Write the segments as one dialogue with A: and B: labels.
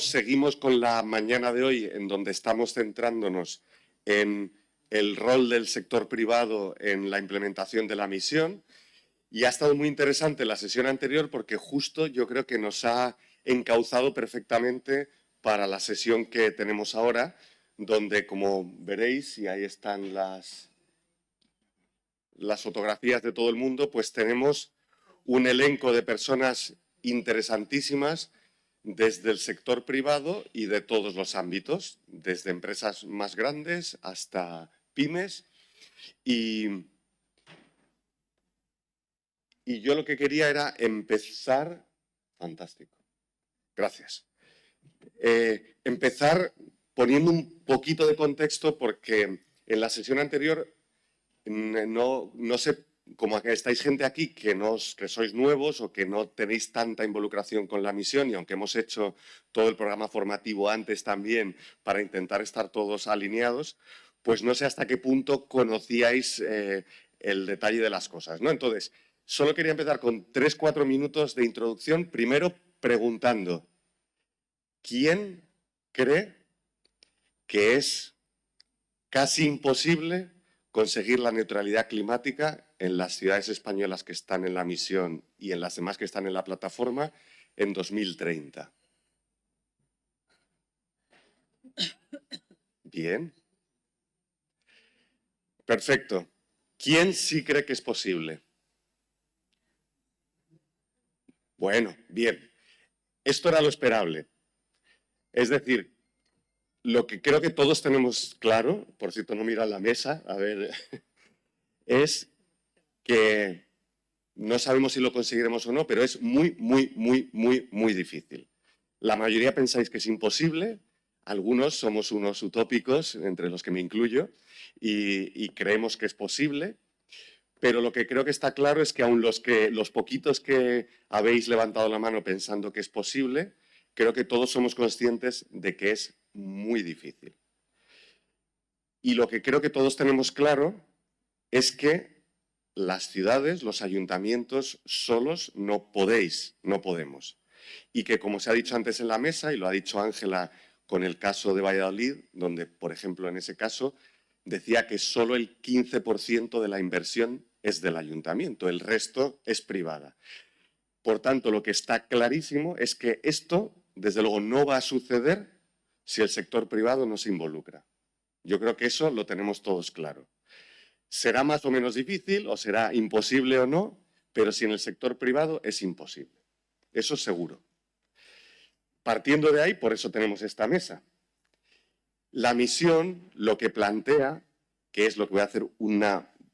A: seguimos con la mañana de hoy, en donde estamos centrándonos en el rol del sector privado en la implementación de la misión. Y ha estado muy interesante la sesión anterior porque justo yo creo que nos ha encauzado perfectamente para la sesión que tenemos ahora, donde, como veréis, y ahí están las fotografías de todo el mundo, pues tenemos un elenco de personas interesantísimas desde el sector privado y de todos los ámbitos, desde empresas más grandes hasta pymes. Y yo lo que quería era empezar... Fantástico. Gracias. Empezar poniendo un poquito de contexto porque en la sesión anterior no sé, como que estáis gente aquí que sois nuevos o que no tenéis tanta involucración con la misión, y aunque hemos hecho todo el programa formativo antes también para intentar estar todos alineados, pues no sé hasta qué punto conocíais el detalle de las cosas, ¿no? Entonces, solo quería empezar con 3-4 minutos de introducción, primero preguntando, ¿quién cree que es casi imposible conseguir la neutralidad climática en las ciudades españolas que están en la misión y en las demás que están en la plataforma en 2030? Bien. Perfecto. ¿Quién sí cree que es posible? Bueno, bien. Esto era lo esperable. Es decir, lo que creo que todos tenemos claro, por cierto, no miro a la mesa, a ver, es que no sabemos si lo conseguiremos o no, pero es muy, muy, muy, muy, muy difícil. La mayoría pensáis que es imposible, algunos somos unos utópicos, entre los que me incluyo, y creemos que es posible, pero lo que creo que está claro es que aun los poquitos que habéis levantado la mano pensando que es posible, creo que todos somos conscientes de que es muy difícil. Y lo que creo que todos tenemos claro es que las ciudades, los ayuntamientos solos no podemos. Y que, como se ha dicho antes en la mesa, y lo ha dicho Ángela con el caso de Valladolid, donde, por ejemplo, en ese caso, decía que solo el 15% de la inversión es del ayuntamiento, el resto es privada. Por tanto, lo que está clarísimo es que esto, desde luego, no va a suceder si el sector privado no se involucra. Yo creo que eso lo tenemos todos claro. Será más o menos difícil, o será imposible o no, pero si en el sector privado es imposible. Eso seguro. Partiendo de ahí, por eso tenemos esta mesa. La misión lo que plantea, que es lo que voy a hacer un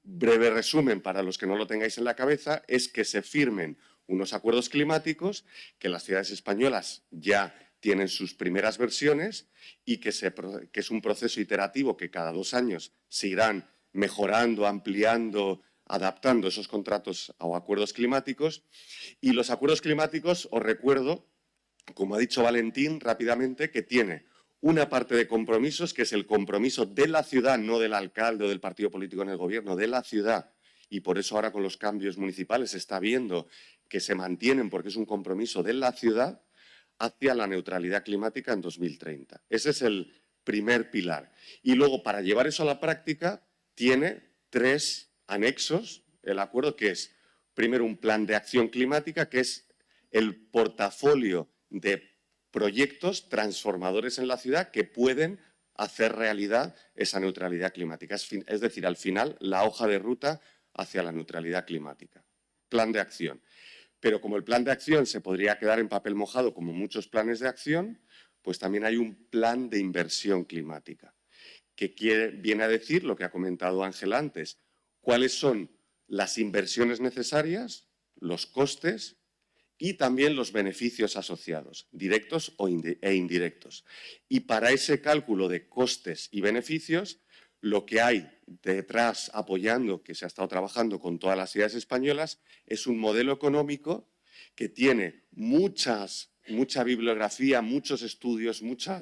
A: breve resumen para los que no lo tengáis en la cabeza, es que se firmen unos acuerdos climáticos, que las ciudades españolas ya tienen sus primeras versiones y que es un proceso iterativo que cada 2 años se irán mejorando, ampliando, adaptando esos contratos o acuerdos climáticos. Y los acuerdos climáticos, os recuerdo, como ha dicho Valentín rápidamente, que tiene una parte de compromisos, que es el compromiso de la ciudad, no del alcalde o del partido político en el gobierno, de la ciudad. Y por eso ahora con los cambios municipales se está viendo que se mantienen, porque es un compromiso de la ciudad hacia la neutralidad climática en 2030. Ese es el primer pilar. Y luego, para llevar eso a la práctica, tiene 3 anexos el acuerdo, que es, primero, un plan de acción climática, que es el portafolio de proyectos transformadores en la ciudad que pueden hacer realidad esa neutralidad climática. Es decir, al final, la hoja de ruta hacia la neutralidad climática. Plan de acción. Pero como el plan de acción se podría quedar en papel mojado, como muchos planes de acción, pues también hay un plan de inversión climática, que viene a decir lo que ha comentado Ángela antes, cuáles son las inversiones necesarias, los costes y también los beneficios asociados, directos e indirectos. Y para ese cálculo de costes y beneficios, lo que hay detrás apoyando, que se ha estado trabajando con todas las ciudades españolas, es un modelo económico que tiene mucha bibliografía, muchos estudios, mucha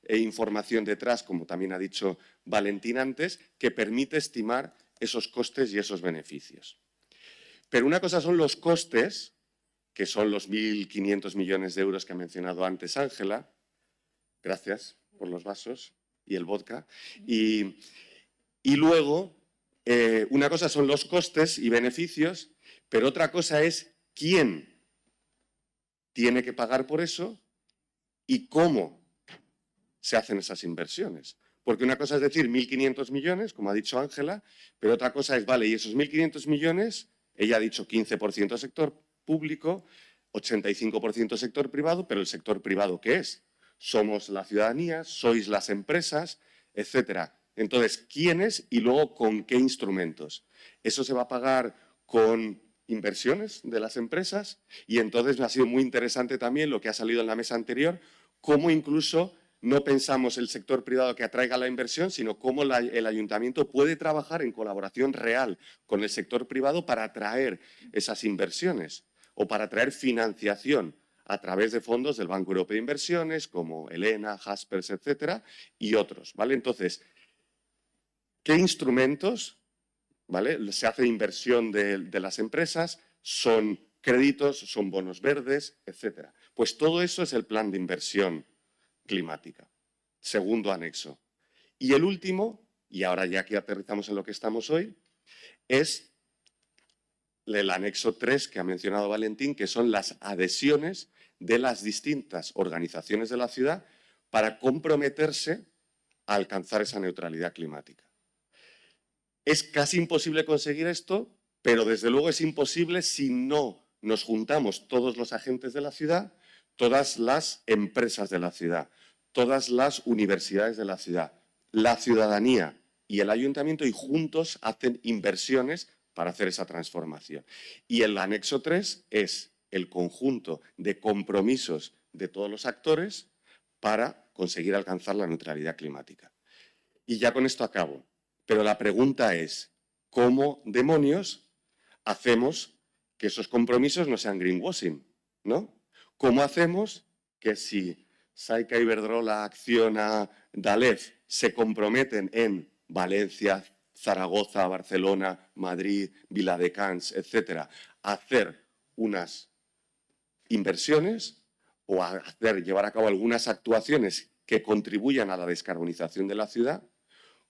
A: información detrás, como también ha dicho Valentín antes, que permite estimar esos costes y esos beneficios. Pero una cosa son los costes, que son los 1.500 millones de euros que ha mencionado antes Ángela, Gracias por los vasos y el vodka. Y luego, una cosa son los costes y beneficios, pero otra cosa es quién tiene que pagar por eso y cómo se hacen esas inversiones. Porque una cosa es decir 1.500 millones, como ha dicho Ángela, pero otra cosa es, vale, y esos 1.500 millones, ella ha dicho 15% sector público, 85% sector privado, pero ¿el sector privado qué es? Somos la ciudadanía, sois las empresas, etcétera. Entonces, ¿quiénes y luego con qué instrumentos? Eso se va a pagar con inversiones de las empresas y entonces me ha sido muy interesante también lo que ha salido en la mesa anterior, cómo incluso no pensamos el sector privado que atraiga la inversión, sino cómo el ayuntamiento puede trabajar en colaboración real con el sector privado para atraer esas inversiones o para atraer financiación a través de fondos del Banco Europeo de Inversiones, como ELENA, Jaspers, etcétera, y otros, ¿vale? Entonces, ¿qué instrumentos, ¿vale? Se hace inversión de las empresas? ¿Son créditos, son bonos verdes, etcétera? Pues todo eso es el plan de inversión climática. Segundo anexo. Y el último, y ahora ya aquí aterrizamos en lo que estamos hoy, es el anexo 3 que ha mencionado Valentín, que son las adhesiones de las distintas organizaciones de la ciudad para comprometerse a alcanzar esa neutralidad climática. Es casi imposible conseguir esto, pero desde luego es imposible si no nos juntamos todos los agentes de la ciudad, todas las empresas de la ciudad, todas las universidades de la ciudad, la ciudadanía y el ayuntamiento, y juntos hacen inversiones para hacer esa transformación. Y el anexo 3 es el conjunto de compromisos de todos los actores para conseguir alcanzar la neutralidad climática. Y ya con esto acabo. Pero la pregunta es, ¿cómo demonios hacemos que esos compromisos no sean greenwashing, ¿no? ¿Cómo hacemos que si Saica, Iberdrola, Acciona, Dalef se comprometen en Valencia, Zaragoza, Barcelona, Madrid, Viladecans, etcétera, a hacer unas inversiones o a llevar a cabo algunas actuaciones que contribuyan a la descarbonización de la ciudad?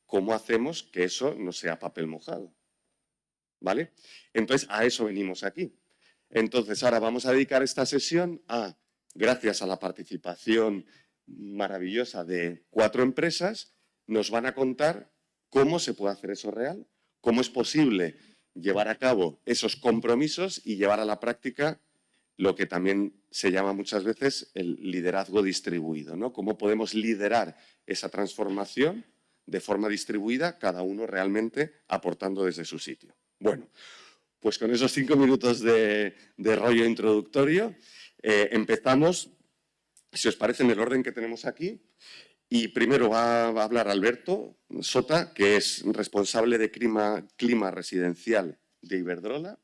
A: ¿Cómo hacemos que eso no sea papel mojado? ¿Vale? Entonces, a eso venimos aquí. Entonces, ahora vamos a dedicar esta sesión a, gracias a la participación maravillosa de 4 empresas, nos van a contar cómo se puede hacer eso real, cómo es posible llevar a cabo esos compromisos y llevar a la práctica lo que también se llama muchas veces el liderazgo distribuido, ¿no? Cómo podemos liderar esa transformación de forma distribuida, cada uno realmente aportando desde su sitio. Bueno, pues con esos 5 minutos de rollo introductorio, empezamos, si os parece, en el orden que tenemos aquí. Y primero va a hablar Alberto Sota, que es responsable de clima residencial de Iberdrola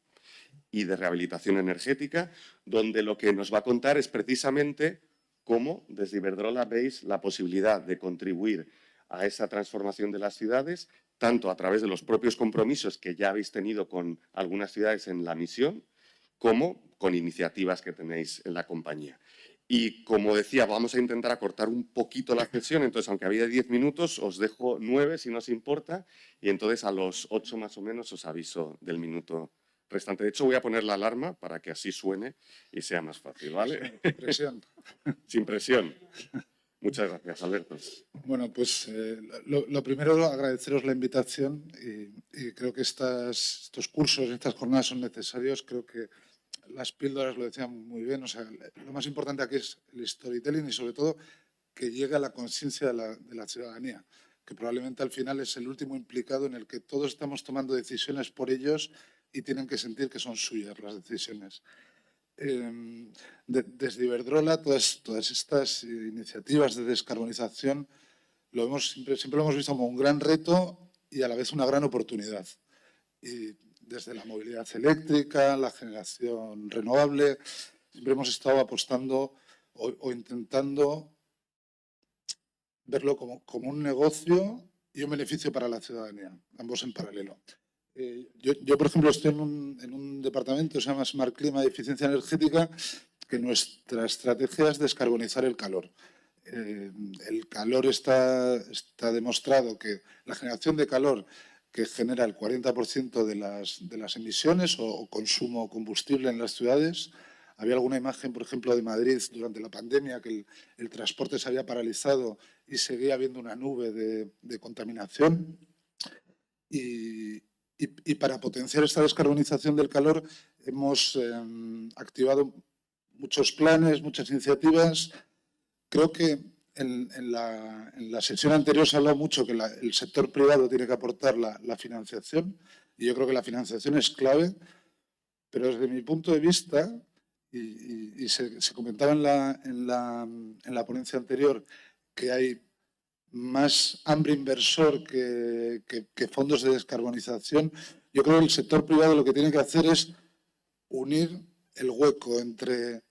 A: y de rehabilitación energética, donde lo que nos va a contar es precisamente cómo desde Iberdrola veis la posibilidad de contribuir a esa transformación de las ciudades, tanto a través de los propios compromisos que ya habéis tenido con algunas ciudades en la misión, como con iniciativas que tenéis en la compañía. Y como decía, vamos a intentar acortar un poquito la sesión, entonces aunque había 10 minutos, os dejo 9 si no os importa, y entonces a los 8 más o menos os aviso del minuto restante. De hecho, voy a poner la alarma para que así suene y sea más fácil, ¿vale?
B: Sin presión.
A: Sin presión. Muchas gracias, Alberto.
B: Bueno, pues lo primero, agradeceros la invitación y creo que estos cursos, estas jornadas son necesarios. Creo que las píldoras lo decían muy bien. O sea, lo más importante aquí es el storytelling y sobre todo que llegue a la conciencia de la ciudadanía, que probablemente al final es el último implicado en el que todos estamos tomando decisiones por ellos y tienen que sentir que son suyas las decisiones. Desde Iberdrola, todas estas iniciativas de descarbonización siempre lo hemos visto como un gran reto y a la vez una gran oportunidad. Y desde la movilidad eléctrica, la generación renovable, siempre hemos estado apostando o intentando verlo como un negocio y un beneficio para la ciudadanía, ambos en paralelo. Yo, por ejemplo, estoy en un departamento que se llama Smart Clima y Eficiencia Energética, que nuestra estrategia es descarbonizar el calor. el calor está demostrado que la generación de calor que genera el 40% de las emisiones o consumo combustible en las ciudades. Había alguna imagen, por ejemplo, de Madrid durante la pandemia, que el transporte se había paralizado y seguía habiendo una nube de contaminación. Y para potenciar esta descarbonización del calor hemos activado muchos planes, muchas iniciativas. Creo que en la sesión anterior se ha hablado mucho que el sector privado tiene que aportar la financiación, y yo creo que la financiación es clave, pero desde mi punto de vista, y se comentaba en la ponencia anterior, que hay más hambre inversor que fondos de descarbonización. Yo creo que el sector privado lo que tiene que hacer es unir el hueco entre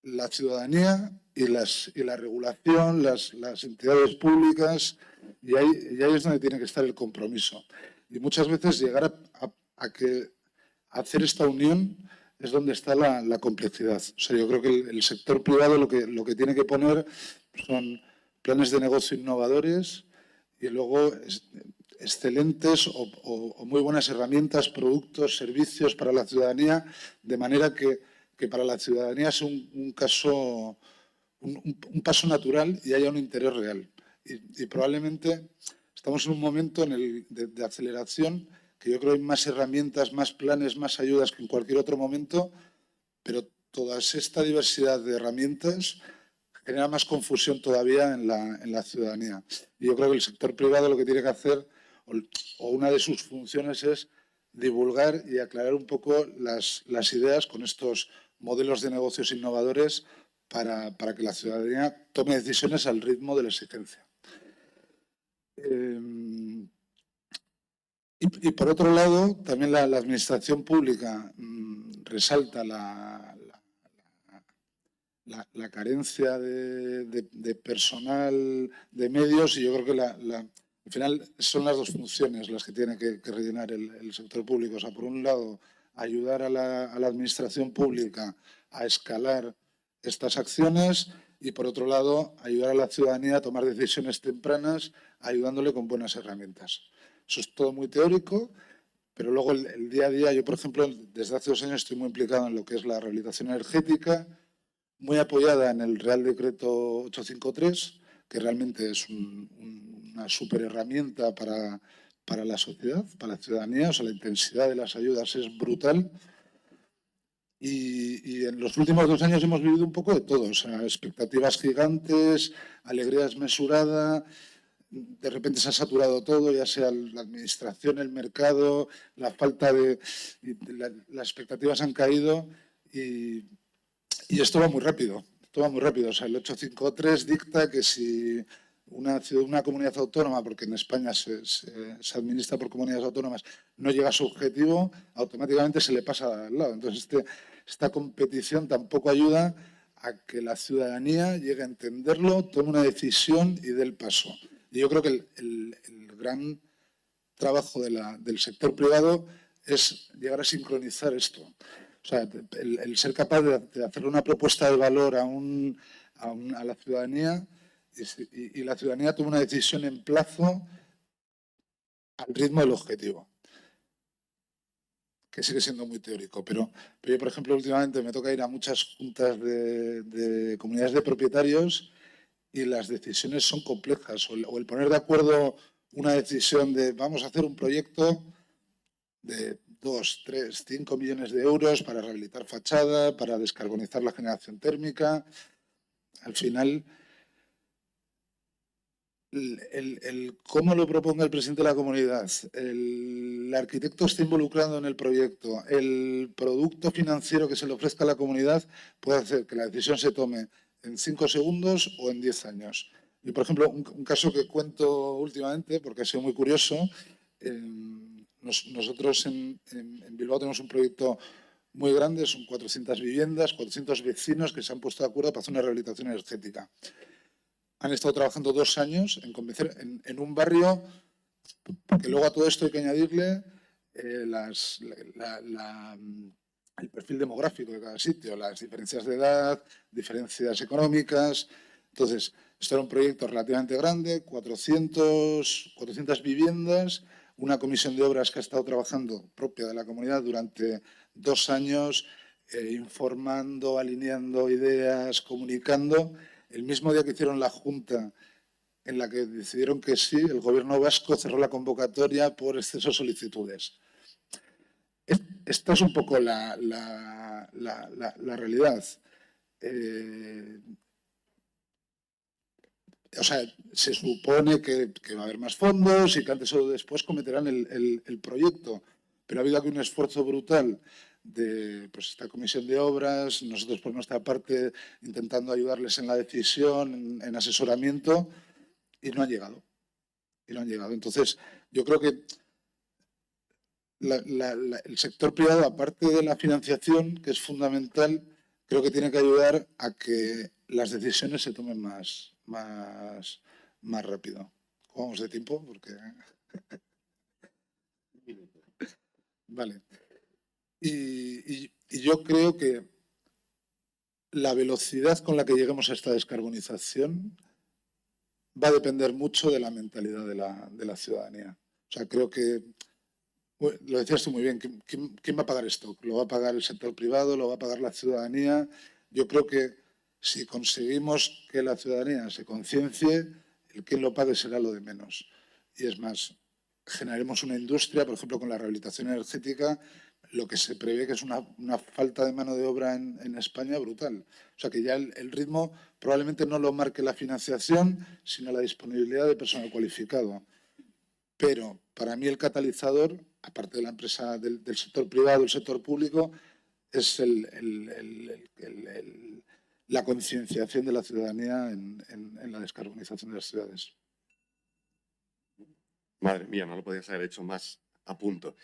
B: la ciudadanía y la regulación, las entidades públicas, y ahí es donde tiene que estar el compromiso. Y muchas veces llegar a hacer esta unión es donde está la complejidad. O sea, yo creo que el sector privado lo que tiene que poner son planes de negocio innovadores y luego excelentes o muy buenas herramientas, productos, servicios para la ciudadanía, de manera que para la ciudadanía es un paso natural y haya un interés real. Y probablemente estamos en un momento de aceleración que yo creo que hay más herramientas, más planes, más ayudas que en cualquier otro momento, pero toda esta diversidad de herramientas genera más confusión todavía en la ciudadanía. Y yo creo que el sector privado lo que tiene que hacer, o una de sus funciones, es divulgar y aclarar un poco las ideas con estos modelos de negocios innovadores para que la ciudadanía tome decisiones al ritmo de la exigencia. Y por otro lado, también la administración pública resalta la carencia de personal, de medios, y yo creo que al final son las dos funciones las que tiene que rellenar el sector público. O sea, por un lado, ayudar a la administración pública a escalar estas acciones, y por otro lado, ayudar a la ciudadanía a tomar decisiones tempranas, ayudándole con buenas herramientas. Eso es todo muy teórico, pero luego el día a día, yo por ejemplo, desde hace 2 años estoy muy implicado en lo que es la rehabilitación energética, muy apoyada en el Real Decreto 853, que realmente es una súper herramienta para la sociedad, para la ciudadanía. O sea, la intensidad de las ayudas es brutal. Y en los últimos 2 años hemos vivido un poco de todo. O sea, expectativas gigantes, alegría desmesurada. De repente se ha saturado todo, ya sea la administración, el mercado, la falta de... Las expectativas han caído y esto va muy rápido. Esto va muy rápido. O sea, el 853 dicta que si una comunidad autónoma, porque en España se administra por comunidades autónomas, no llega a su objetivo, automáticamente se le pasa al lado. Entonces, esta competición tampoco ayuda a que la ciudadanía llegue a entenderlo, tome una decisión y dé el paso. Y yo creo que el gran trabajo del sector privado es llegar a sincronizar esto. O sea, el ser capaz de hacer una propuesta de valor a la ciudadanía y la ciudadanía toma una decisión en plazo al ritmo del objetivo, que sigue siendo muy teórico. Pero yo, por ejemplo, últimamente me toca ir a muchas juntas de comunidades de propietarios y las decisiones son complejas. O el poner de acuerdo una decisión de vamos a hacer un proyecto de 2, 3, 5 millones de euros para rehabilitar fachada, para descarbonizar la generación térmica. Al final, el cómo lo proponga el presidente de la comunidad, el arquitecto esté involucrado en el proyecto, el producto financiero que se le ofrezca a la comunidad puede hacer que la decisión se tome en 5 segundos o en 10 años. Y, por ejemplo, un caso que cuento últimamente, porque ha sido muy curioso, nosotros en Bilbao tenemos un proyecto muy grande, son 400 viviendas, 400 vecinos que se han puesto de acuerdo para hacer una rehabilitación energética. Han estado trabajando 2 años en convencer en un barrio, porque luego a todo esto hay que añadirle el perfil demográfico de cada sitio, las diferencias de edad, diferencias económicas. Entonces, esto era un proyecto relativamente grande, 400 viviendas, una comisión de obras que ha estado trabajando propia de la comunidad durante 2 años, informando, alineando ideas, comunicando. El mismo día que hicieron la junta en la que decidieron que sí, el gobierno vasco cerró la convocatoria por exceso de solicitudes. Esta es un poco la realidad. O sea, se supone que va a haber más fondos y que antes o después cometerán el proyecto, pero ha habido aquí un esfuerzo brutal de pues, esta comisión de obras, nosotros por nuestra parte intentando ayudarles en la decisión, en asesoramiento, y no han llegado. Entonces, yo creo que el sector privado, aparte de la financiación, que es fundamental, creo que tiene que ayudar a que las decisiones se tomen más rápido. ¿Cómo vamos de tiempo? Porque... Vale. Y yo creo que la velocidad con la que lleguemos a esta descarbonización va a depender mucho de la mentalidad de la ciudadanía. O sea, creo que, lo decías tú muy bien, ¿quién va a pagar esto? ¿Lo va a pagar el sector privado? ¿Lo va a pagar la ciudadanía? Yo creo que si conseguimos que la ciudadanía se conciencie, el quien lo pague será lo de menos. Y es más, generaremos una industria, por ejemplo, con la rehabilitación energética, lo que se prevé que es una falta de mano de obra en España brutal. O sea que ya el ritmo probablemente no lo marque la financiación, sino la disponibilidad de personal cualificado. Pero para mí el catalizador, aparte de la empresa del sector privado, el sector público, es la concienciación de la ciudadanía en la descarbonización de las ciudades.
A: Madre mía, no lo podías haber hecho más a punto,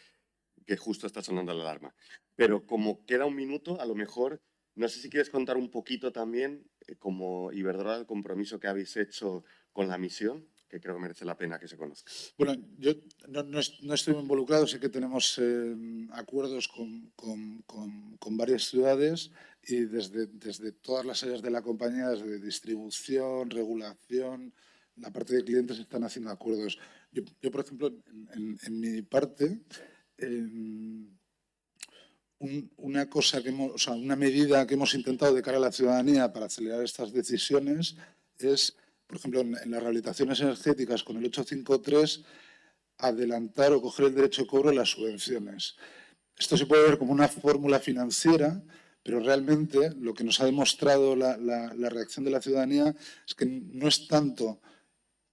A: que justo está sonando la alarma. Pero como queda un minuto, a lo mejor, no sé si quieres contar un poquito también, como Iberdrola, el compromiso que habéis hecho con la misión, que creo que merece la pena que se conozca.
B: Bueno, yo no estoy involucrado, sé que tenemos acuerdos con varias ciudades y desde todas las áreas de la compañía, desde distribución, regulación, la parte de clientes están haciendo acuerdos. Yo por ejemplo, en mi parte, una cosa o sea, una medida que hemos intentado de cara a la ciudadanía para acelerar estas decisiones es, por ejemplo, en las rehabilitaciones energéticas con el 853, adelantar o coger el derecho de cobro de las subvenciones. Esto se puede ver como una fórmula financiera, pero realmente lo que nos ha demostrado la reacción de la ciudadanía es que no es tanto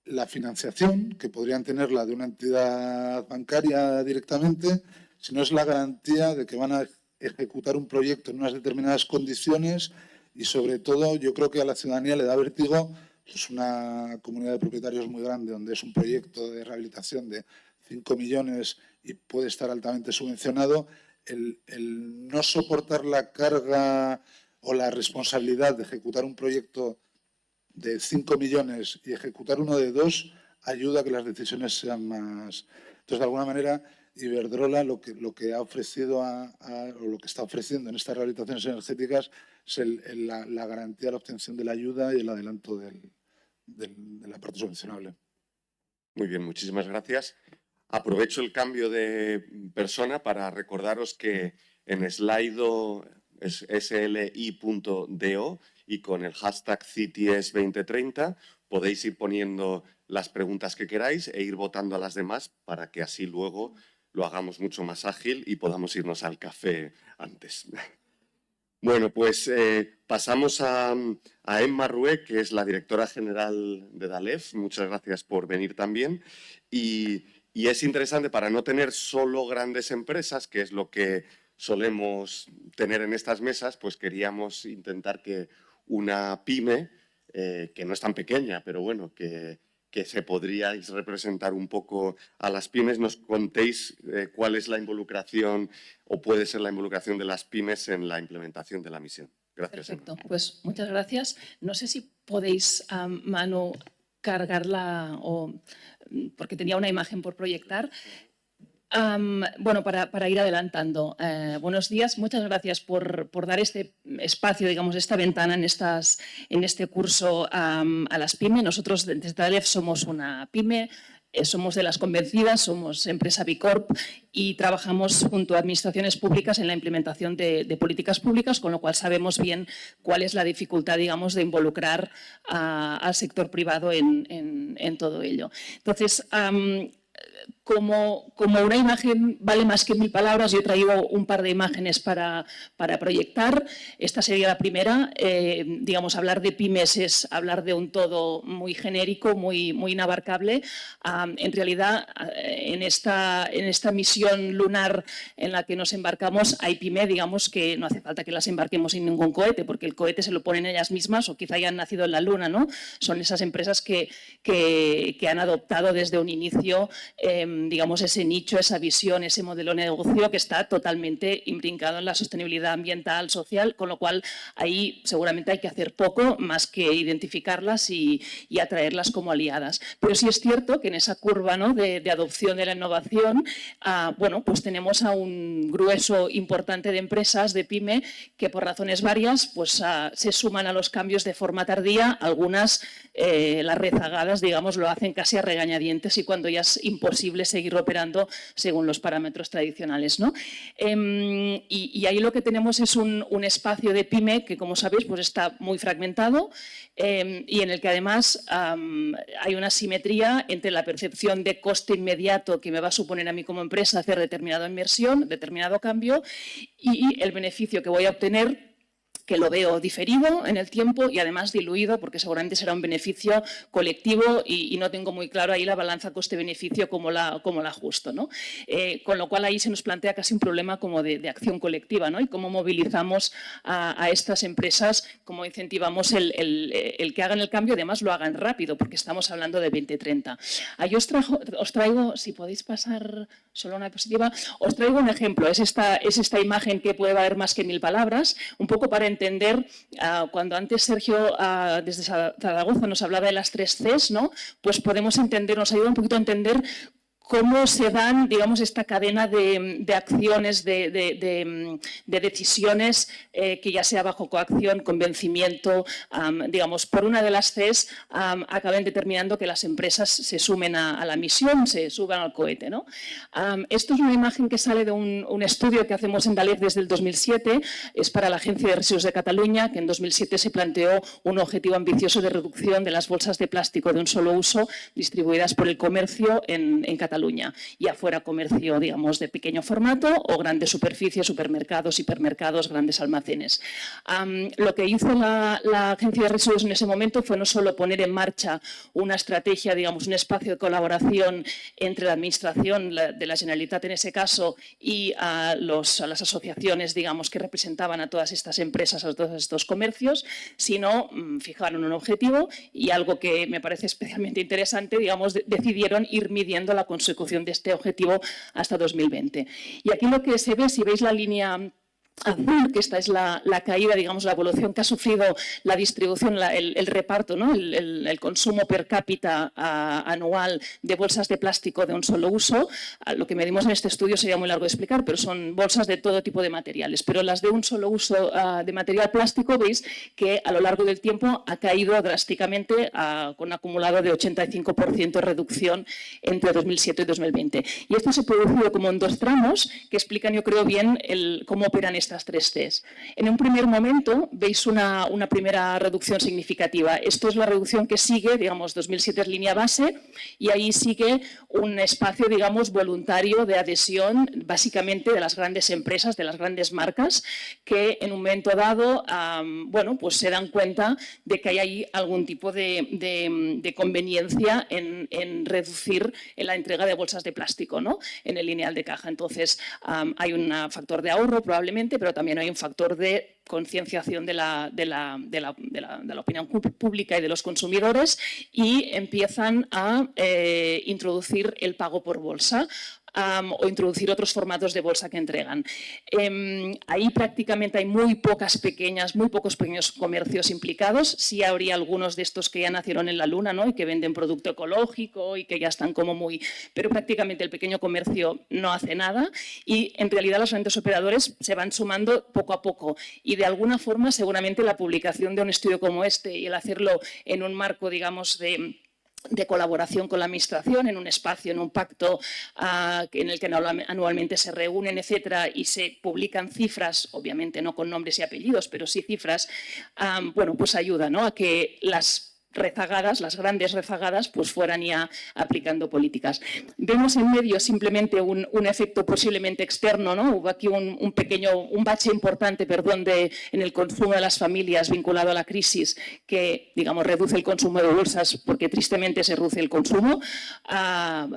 B: la financiación, que podrían tenerla de una entidad bancaria directamente, sino es la garantía de que van a ejecutar un proyecto en unas determinadas condiciones y, sobre todo, yo creo que a la ciudadanía le da vértigo pues una comunidad de propietarios muy grande, donde es un proyecto de rehabilitación de 5 millones y puede estar altamente subvencionado, el no soportar la carga o la responsabilidad de ejecutar un proyecto de 5 millones y ejecutar uno de 2 ayuda a que las decisiones sean más... Entonces, de alguna manera, Iberdrola lo que ha ofrecido o lo que está ofreciendo en estas rehabilitaciones energéticas es la garantía de la obtención de la ayuda y el adelanto de la parte subvencionable.
A: Muy bien, muchísimas gracias. Aprovecho el cambio de persona para recordaros que en Slido es sli.do y con el hashtag CITIES2030 podéis ir poniendo las preguntas que queráis e ir votando a las demás para que así luego lo hagamos mucho más ágil y podamos irnos al café antes. Bueno, pues pasamos a Emma Rué, que es la directora general de DALEF. Muchas gracias por venir también. Y es interesante, para no tener solo grandes empresas, que es lo que solemos tener en estas mesas, pues queríamos intentar que una pyme, que no es tan pequeña, pero bueno, que se podríais representar un poco a las pymes, nos contéis cuál es la involucración o puede ser la involucración de las pymes en la implementación de la misión. Gracias.
C: Perfecto, pues muchas gracias. No sé si podéis, Manu, cargarla, porque tenía una imagen por proyectar. Bueno, para ir adelantando, buenos días. Muchas gracias por dar este espacio, digamos, esta ventana en este curso a las PYME. Nosotros desde DALEF somos una PYME, somos de las convencidas, somos empresa B Corp y trabajamos junto a administraciones públicas en la implementación de políticas públicas, con lo cual sabemos bien cuál es la dificultad, digamos, de involucrar al sector privado en todo ello. Entonces, como una imagen vale más que 1000 palabras, yo he traído un par de imágenes para proyectar. Esta sería la primera. Digamos, hablar de pymes es hablar de un todo muy genérico, muy inabarcable. En realidad, en esta misión lunar en la que nos embarcamos, hay pyme, digamos, que no hace falta que las embarquemos en ningún cohete, porque el cohete se lo ponen ellas mismas o quizá hayan nacido en la luna, ¿no? Son esas empresas que han adoptado desde un inicio digamos, ese nicho, esa visión, ese modelo de negocio que está totalmente imbrincado en la sostenibilidad ambiental, social, con lo cual ahí seguramente hay que hacer poco más que identificarlas y atraerlas como aliadas. Pero sí es cierto que en esa curva, ¿no?, de adopción de la innovación, bueno, pues tenemos a un grueso importante de empresas, de PYME, que por razones varias pues, se suman a los cambios de forma tardía. Algunas, las rezagadas, digamos, lo hacen casi a regañadientes y cuando ya es imposible seguir operando según los parámetros tradicionales, ¿no? Y ahí lo que tenemos es un espacio de PYME que, como sabéis, pues está muy fragmentado y en el que además hay una simetría entre la percepción de coste inmediato que me va a suponer a mí como empresa hacer determinada inversión, determinado cambio, y el beneficio que voy a obtener, que lo veo diferido en el tiempo y además diluido, porque seguramente será un beneficio colectivo y no tengo muy claro ahí la balanza coste-beneficio como la ajusto, ¿no? Con lo cual ahí se nos plantea casi un problema como de acción colectiva, ¿no? Y cómo movilizamos a estas empresas, cómo incentivamos el que hagan el cambio, además lo hagan rápido, porque estamos hablando de 2030. Ahí os traigo, si podéis pasar solo una diapositiva, os traigo un ejemplo. Es esta imagen que puede valer más que 1000 palabras, un poco para entender, cuando antes Sergio desde Zaragoza nos hablaba de las 3 Cs, ¿no? Pues podemos entender, nos ayuda un poquito a entender cómo se dan, digamos, esta cadena de acciones, de decisiones, que ya sea bajo coacción, convencimiento, digamos, por una de las Cs, acaben determinando que las empresas se sumen a la misión, se suban al cohete, ¿no? Esto es una imagen que sale de un estudio que hacemos en DALEF desde el 2007, es para la Agencia de Residuos de Cataluña, que en 2007 se planteó un objetivo ambicioso de reducción de las bolsas de plástico de un solo uso distribuidas por el comercio en Cataluña. Y afuera comercio, digamos, de pequeño formato o grandes superficies, supermercados, hipermercados, grandes almacenes. Lo que hizo la Agencia de Residuos en ese momento fue no solo poner en marcha una estrategia, digamos, un espacio de colaboración entre la Administración de la Generalitat en ese caso y a las asociaciones, digamos, que representaban a todas estas empresas, a todos estos comercios, sino fijaron un objetivo y algo que me parece especialmente interesante, digamos, decidieron ir midiendo la consecución de este objetivo hasta 2020. Y aquí lo que se ve, si veis la línea azul, que esta es la caída, digamos, la evolución que ha sufrido la distribución, el reparto, ¿no? el consumo per cápita anual de bolsas de plástico de un solo uso. Lo que medimos en este estudio sería muy largo de explicar, pero son bolsas de todo tipo de materiales. Pero las de un solo uso de material plástico, veis que a lo largo del tiempo ha caído drásticamente con un acumulado de 85% de reducción entre 2007 y 2020. Y esto se ha producido como en 2 tramos que explican, yo creo, bien cómo operan estas 3 Cs. En un primer momento veis una primera reducción significativa. Esto es la reducción que sigue, digamos, 2007 es línea base y ahí sigue un espacio, digamos, voluntario de adhesión, básicamente de las grandes empresas, de las grandes marcas, que en un momento dado, bueno, pues se dan cuenta de que hay ahí algún tipo de conveniencia en reducir la entrega de bolsas de plástico, ¿no?, en el lineal de caja. Entonces, hay un factor de ahorro probablemente, pero también hay un factor de concienciación de la opinión pública y de los consumidores y empiezan a introducir el pago por bolsa. o introducir otros formatos de bolsa que entregan. Ahí prácticamente hay muy pocos pequeños comercios implicados. Sí habría algunos de estos que ya nacieron en la luna, ¿no? Y que venden producto ecológico y que ya están como muy... Pero prácticamente el pequeño comercio no hace nada y en realidad los grandes operadores se van sumando poco a poco y de alguna forma seguramente la publicación de un estudio como este y el hacerlo en un marco, digamos, de colaboración con la Administración, en un espacio, en un pacto en el que anualmente se reúnen, etcétera, y se publican cifras, obviamente no con nombres y apellidos, pero sí cifras, bueno, pues ayuda, ¿no?, a que las grandes rezagadas, pues fueran ya aplicando políticas. Vemos en medio simplemente un efecto posiblemente externo, ¿no? Hubo aquí un bache importante, en el consumo de las familias vinculado a la crisis, que, digamos, reduce el consumo de bolsas porque tristemente se reduce el consumo,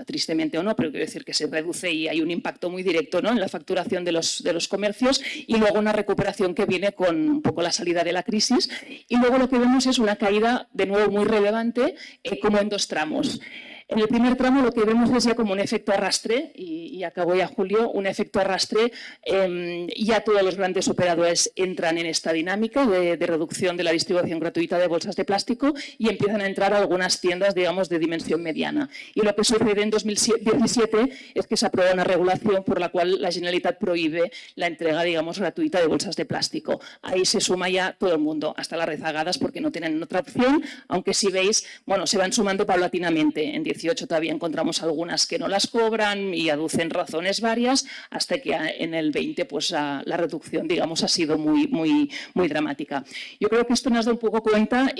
C: tristemente o no, pero quiero decir que se reduce y hay un impacto muy directo, ¿no?, en la facturación de los comercios y luego una recuperación que viene con un poco la salida de la crisis y luego lo que vemos es una caída de nuevo muy relevante, como en dos tramos. En el primer tramo lo que vemos es ya como un efecto arrastre, y acabó ya Julio, un efecto arrastre, ya todos los grandes operadores entran en esta dinámica de reducción de la distribución gratuita de bolsas de plástico y empiezan a entrar algunas tiendas, digamos, de dimensión mediana. Y lo que sucede en 2017 es que se aprueba una regulación por la cual la Generalitat prohíbe la entrega, digamos, gratuita de bolsas de plástico. Ahí se suma ya todo el mundo, hasta las rezagadas, porque no tienen otra opción, aunque si veis, bueno, se van sumando paulatinamente. En 18 todavía encontramos algunas que no las cobran y aducen razones varias, hasta que en el 20 pues la reducción, digamos, ha sido muy dramática. Yo creo que esto nos da un poco cuenta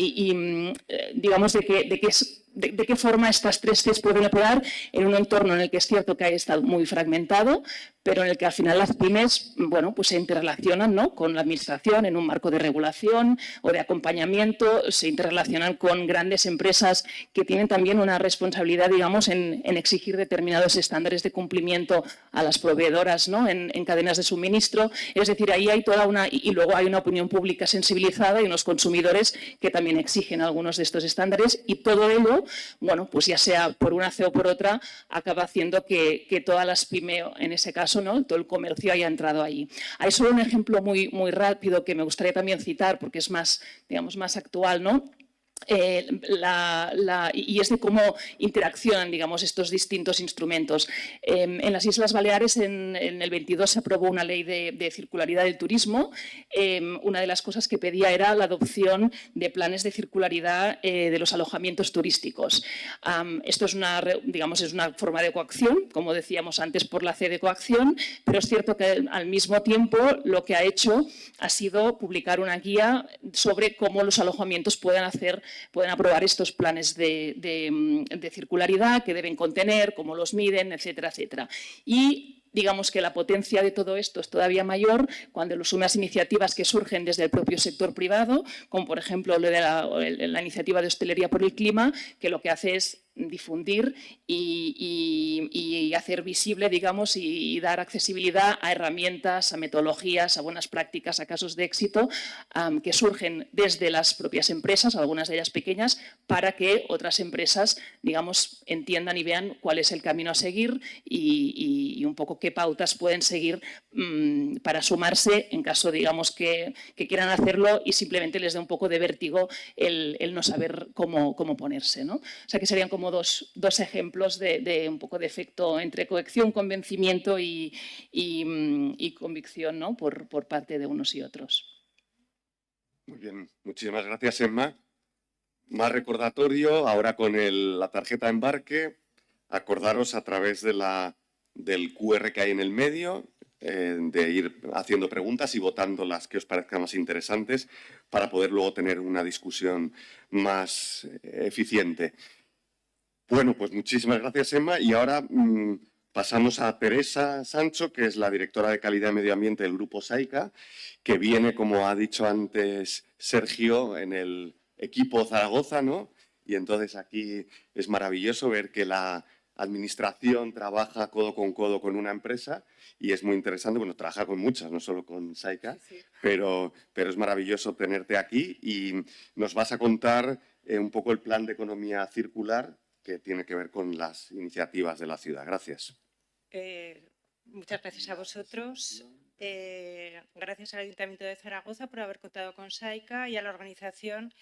C: digamos, de qué forma estas tres Cs pueden operar en un entorno en el que es cierto que está muy fragmentado, pero en el que al final las pymes, bueno, pues se interrelacionan, ¿no?, con la Administración en un marco de regulación o de acompañamiento, se interrelacionan con grandes empresas que tienen también una responsabilidad, digamos, en exigir determinados estándares de cumplimiento a las proveedoras, ¿no?, en cadenas de suministro. Es decir, ahí hay toda una... Y luego hay una opinión pública sensibilizada y unos consumidores que también exigen algunos de estos estándares y todo ello, bueno, pues ya sea por una C o por otra, acaba haciendo que todas las pymes, en ese caso, ¿no?, todo el comercio haya entrado ahí. Hay solo un ejemplo muy rápido que me gustaría también citar porque es más, digamos, más actual, ¿no? Y es de cómo interaccionan, digamos, estos distintos instrumentos. En las Islas Baleares, en el 22, se aprobó una ley de circularidad del turismo. Una de las cosas que pedía era la adopción de planes de circularidad de los alojamientos turísticos. Esto es una forma de coacción, como decíamos antes, por la C de coacción, pero es cierto que al mismo tiempo lo que ha hecho ha sido publicar una guía sobre cómo los alojamientos pueden aprobar estos planes de circularidad que deben contener, cómo los miden, etcétera, etcétera. Y digamos que la potencia de todo esto es todavía mayor cuando lo sumas iniciativas que surgen desde el propio sector privado, como por ejemplo lo de la iniciativa de hostelería por el clima, que lo que hace es difundir y hacer visible, digamos, y dar accesibilidad a herramientas, a metodologías, a buenas prácticas, a casos de éxito que surgen desde las propias empresas, algunas de ellas pequeñas, para que otras empresas, digamos, entiendan y vean cuál es el camino a seguir y un poco qué pautas pueden seguir para sumarse en caso, digamos, que quieran hacerlo y simplemente les dé un poco de vértigo el no saber cómo ponerse, ¿no? O sea que serían como dos ejemplos de un poco de efecto entre coacción, convencimiento y convicción, ¿no?, por parte de unos y otros.
A: Muy bien, muchísimas gracias, Emma. Más recordatorio, ahora con la tarjeta de embarque, acordaros a través del QR que hay en el medio, de ir haciendo preguntas y votando las que os parezcan más interesantes para poder luego tener una discusión más eficiente. Bueno, pues muchísimas gracias, Emma. Y ahora pasamos a Teresa Sancho, que es la directora de Calidad y Medio Ambiente del Grupo SAICA, que viene, como ha dicho antes Sergio, en el equipo Zaragoza, ¿no? Y entonces aquí es maravilloso ver que la Administración trabaja codo con una empresa y es muy interesante, bueno, trabaja con muchas, no solo con SAICA, sí. pero es maravilloso tenerte aquí y nos vas a contar un poco el plan de economía circular que tiene que ver con las iniciativas de la ciudad. Gracias.
D: muchas gracias a vosotros. Gracias al Ayuntamiento de Zaragoza por haber contado con SAICA y a la organización.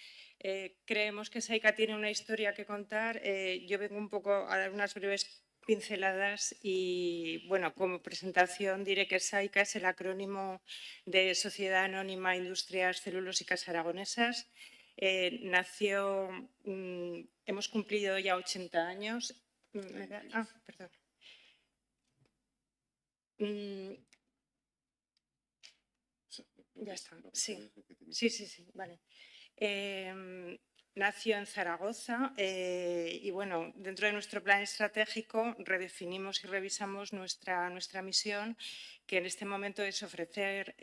D: Creemos que SAICA tiene una historia que contar. Yo vengo un poco a dar unas breves pinceladas y, bueno, como presentación diré que SAICA es el acrónimo de Sociedad Anónima Industrias Celulósicas Aragonesas. Nació, hemos cumplido ya 80 años. Perdón. Ya está, sí, vale. Nació en Zaragoza y, bueno, dentro de nuestro plan estratégico redefinimos y revisamos nuestra misión, que en este momento es ofrecer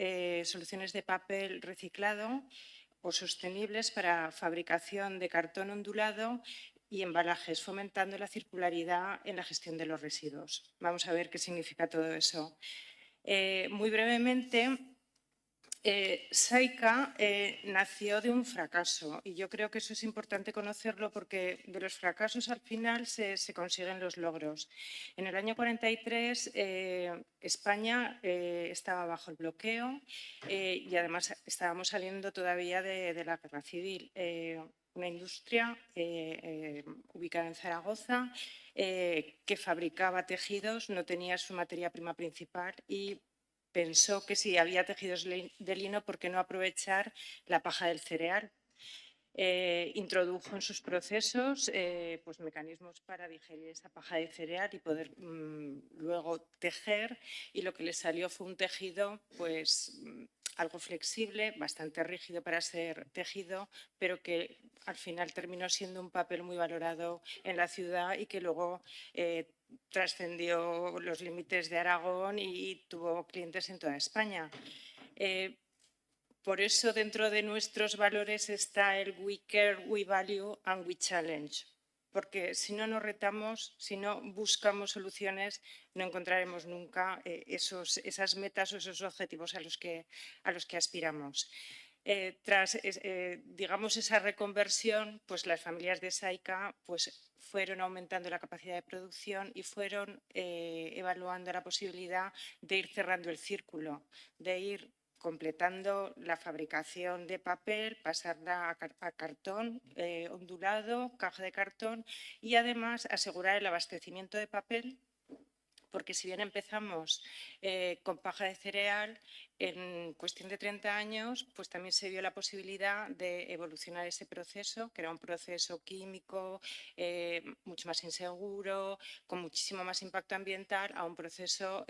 D: soluciones de papel reciclado o sostenibles para fabricación de cartón ondulado y embalajes, fomentando la circularidad en la gestión de los residuos. Vamos a ver qué significa todo eso. Muy brevemente, SAICA nació de un fracaso y yo creo que eso es importante conocerlo porque de los fracasos al final se consiguen los logros. En el año 43 España estaba bajo el bloqueo y además estábamos saliendo todavía de la guerra civil. Una industria ubicada en Zaragoza que fabricaba tejidos, no tenía su materia prima principal y pensó que si había tejidos de lino, ¿por qué no aprovechar la paja del cereal? Introdujo en sus procesos pues mecanismos para digerir esa paja de cereal y poder luego tejer, y lo que le salió fue un tejido pues algo flexible, bastante rígido para ser tejido, pero que al final terminó siendo un papel muy valorado en la ciudad y que luego trascendió los límites de Aragón y tuvo clientes en toda España. Por eso, dentro de nuestros valores está el We Care, We Value and We Challenge. Porque si no nos retamos, si no buscamos soluciones, no encontraremos nunca esas metas o esos objetivos a los que aspiramos. Tras, digamos, esa reconversión, pues las familias de SAICA pues, fueron aumentando la capacidad de producción y fueron evaluando la posibilidad de ir cerrando el círculo, de ir completando la fabricación de papel, pasarla a cartón ondulado, caja de cartón y además asegurar el abastecimiento de papel, porque si bien empezamos con paja de cereal, en cuestión de 30 años pues también se vio la posibilidad de evolucionar ese proceso, que era un proceso químico mucho más inseguro, con muchísimo más impacto ambiental, a un proceso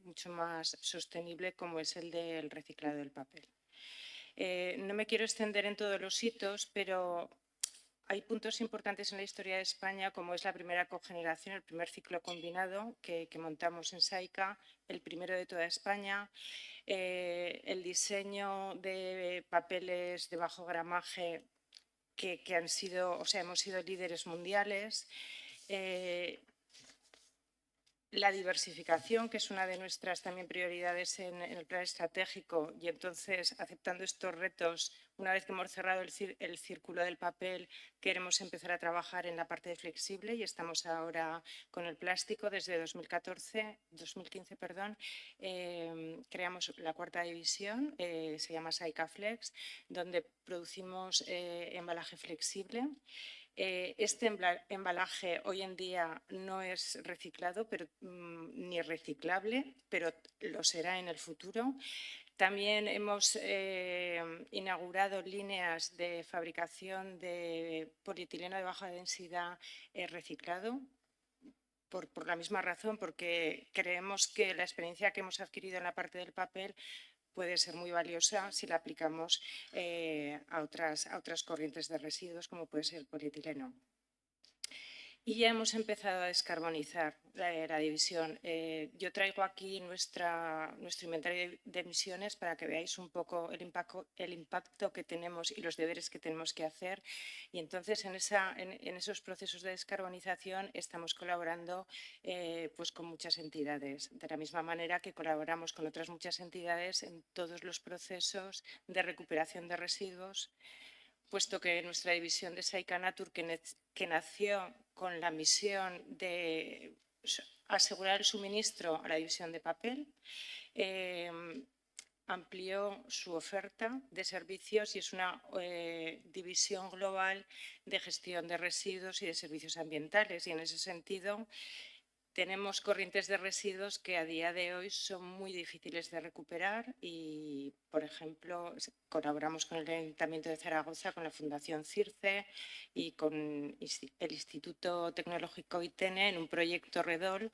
D: mucho más sostenible como es el del reciclado del papel. No me quiero extender en todos los hitos, pero hay puntos importantes en la historia de España, como es la primera cogeneración, el primer ciclo combinado que montamos en SAICA, el primero de toda España, el diseño de papeles de bajo gramaje que han sido, o sea, hemos sido líderes mundiales, la diversificación, que es una de nuestras también prioridades en el plan estratégico, y entonces, aceptando estos retos, una vez que hemos cerrado el círculo del papel, queremos empezar a trabajar en la parte de flexible y estamos ahora con el plástico. Desde 2015, creamos la cuarta división, se llama SAICA Flex, donde producimos embalaje flexible. Este embalaje hoy en día no es reciclado ni reciclable, pero lo será en el futuro. También hemos inaugurado líneas de fabricación de polietileno de baja densidad reciclado, por la misma razón, porque creemos que la experiencia que hemos adquirido en la parte del papel puede ser muy valiosa si la aplicamos a otras corrientes de residuos, como puede ser el polietileno. Y ya hemos empezado a descarbonizar la división. Yo traigo aquí nuestro inventario de emisiones para que veáis un poco el impacto que tenemos y los deberes que tenemos que hacer. Y entonces en esos procesos de descarbonización estamos colaborando pues con muchas entidades, de la misma manera que colaboramos con otras muchas entidades en todos los procesos de recuperación de residuos, puesto que nuestra división de SAICA Natur, que nació con la misión de asegurar el suministro a la división de papel, amplió su oferta de servicios y es una división global de gestión de residuos y de servicios ambientales. Y en ese sentido tenemos corrientes de residuos que a día de hoy son muy difíciles de recuperar y, por ejemplo, colaboramos con el Ayuntamiento de Zaragoza, con la Fundación CIRCE y con el Instituto Tecnológico ITENE en un proyecto REDOL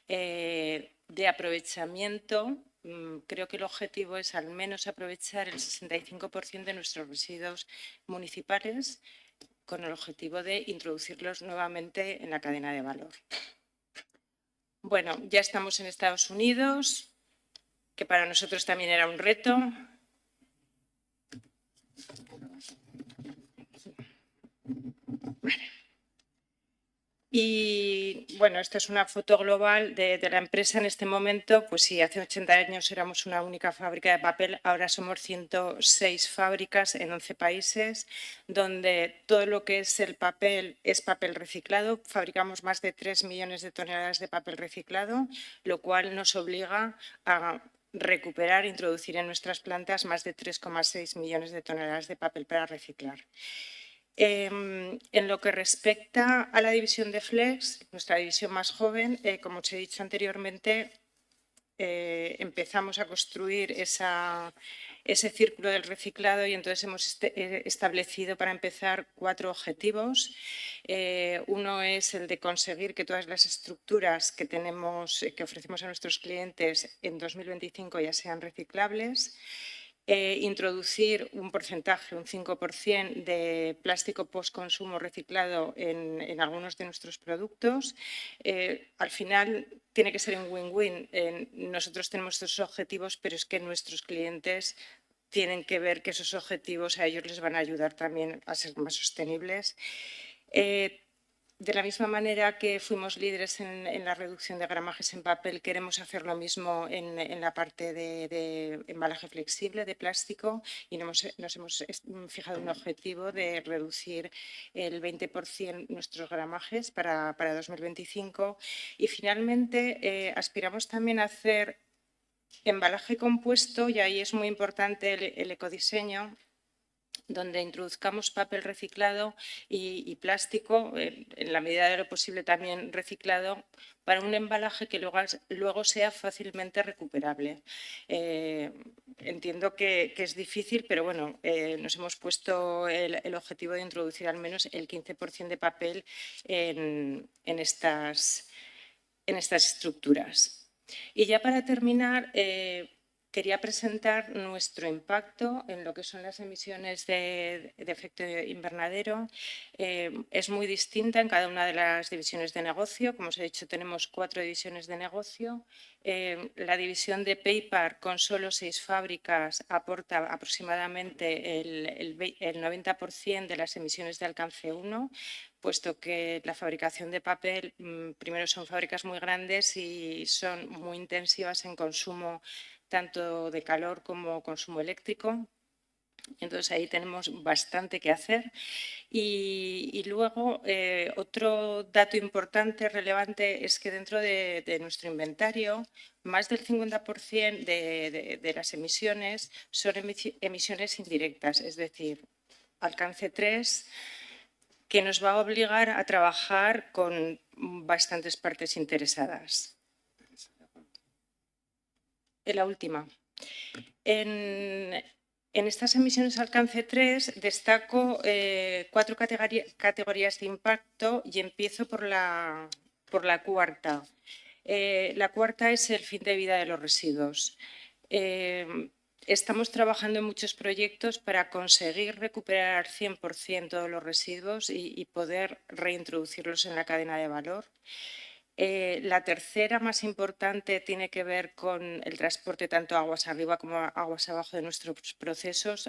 D: de aprovechamiento. Creo que el objetivo es al menos aprovechar el 65% de nuestros residuos municipales con el objetivo de introducirlos nuevamente en la cadena de valor. Bueno, ya estamos en Estados Unidos, que para nosotros también era un reto. Y bueno, esta es una foto global de la empresa en este momento. Pues sí, hace 80 años éramos una única fábrica de papel, ahora somos 106 fábricas en 11 países, donde todo lo que es el papel es papel reciclado. Fabricamos más de 3 millones de toneladas de papel reciclado, lo cual nos obliga a recuperar e introducir en nuestras plantas más de 3,6 millones de toneladas de papel para reciclar. En lo que respecta a la división de Flex, nuestra división más joven, como os he dicho anteriormente, empezamos a construir ese círculo del reciclado y entonces hemos establecido para empezar 4 objetivos. Uno es el de conseguir que todas las estructuras que ofrecemos a nuestros clientes en 2025 ya sean reciclables. Introducir un porcentaje, un 5% de plástico postconsumo reciclado en algunos de nuestros productos. Al final tiene que ser un win-win. Nosotros tenemos estos objetivos, pero es que nuestros clientes tienen que ver que esos objetivos a ellos les van a ayudar también a ser más sostenibles. De la misma manera que fuimos líderes en la reducción de gramajes en papel, queremos hacer lo mismo en la parte de embalaje flexible de plástico y nos hemos fijado un objetivo de reducir el 20% nuestros gramajes para 2025. Y finalmente aspiramos también a hacer embalaje compuesto, y ahí es muy importante el ecodiseño, donde introduzcamos papel reciclado y plástico, en la medida de lo posible también reciclado, para un embalaje que luego sea fácilmente recuperable. Entiendo que es difícil, pero bueno, nos hemos puesto el objetivo de introducir al menos el 15% de papel en estas estructuras. Y ya para terminar, quería presentar nuestro impacto en lo que son las emisiones de efecto invernadero. Es muy distinta en cada una de las divisiones de negocio. Como os he dicho, tenemos 4 divisiones de negocio. La división de Paypar, con solo 6 fábricas, aporta aproximadamente el 90% de las emisiones de alcance 1, puesto que la fabricación de papel, primero, son fábricas muy grandes y son muy intensivas en consumo tanto de calor como consumo eléctrico. Entonces ahí tenemos bastante que hacer. Y luego otro dato importante, relevante, es que dentro de nuestro inventario más del 50% de las emisiones son emisiones indirectas, es decir, alcance 3, que nos va a obligar a trabajar con bastantes partes interesadas. La última. En estas emisiones alcance 3 destaco 4 categorías de impacto y empiezo por la cuarta. La cuarta es el fin de vida de los residuos. Estamos trabajando en muchos proyectos para conseguir recuperar al 100% todos los residuos y poder reintroducirlos en la cadena de valor. La tercera, más importante, tiene que ver con el transporte tanto aguas arriba como aguas abajo de nuestros procesos.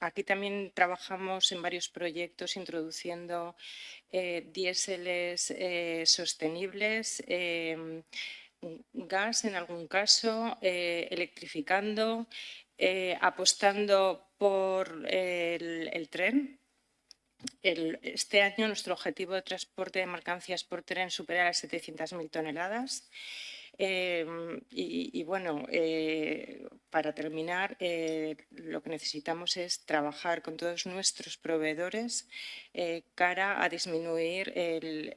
D: Aquí también trabajamos en varios proyectos introduciendo diéseles sostenibles, gas en algún caso, electrificando, apostando por el tren. Este año nuestro objetivo de transporte de mercancías por tren supera las 700.000 toneladas. Bueno, para terminar, lo que necesitamos es trabajar con todos nuestros proveedores cara a disminuir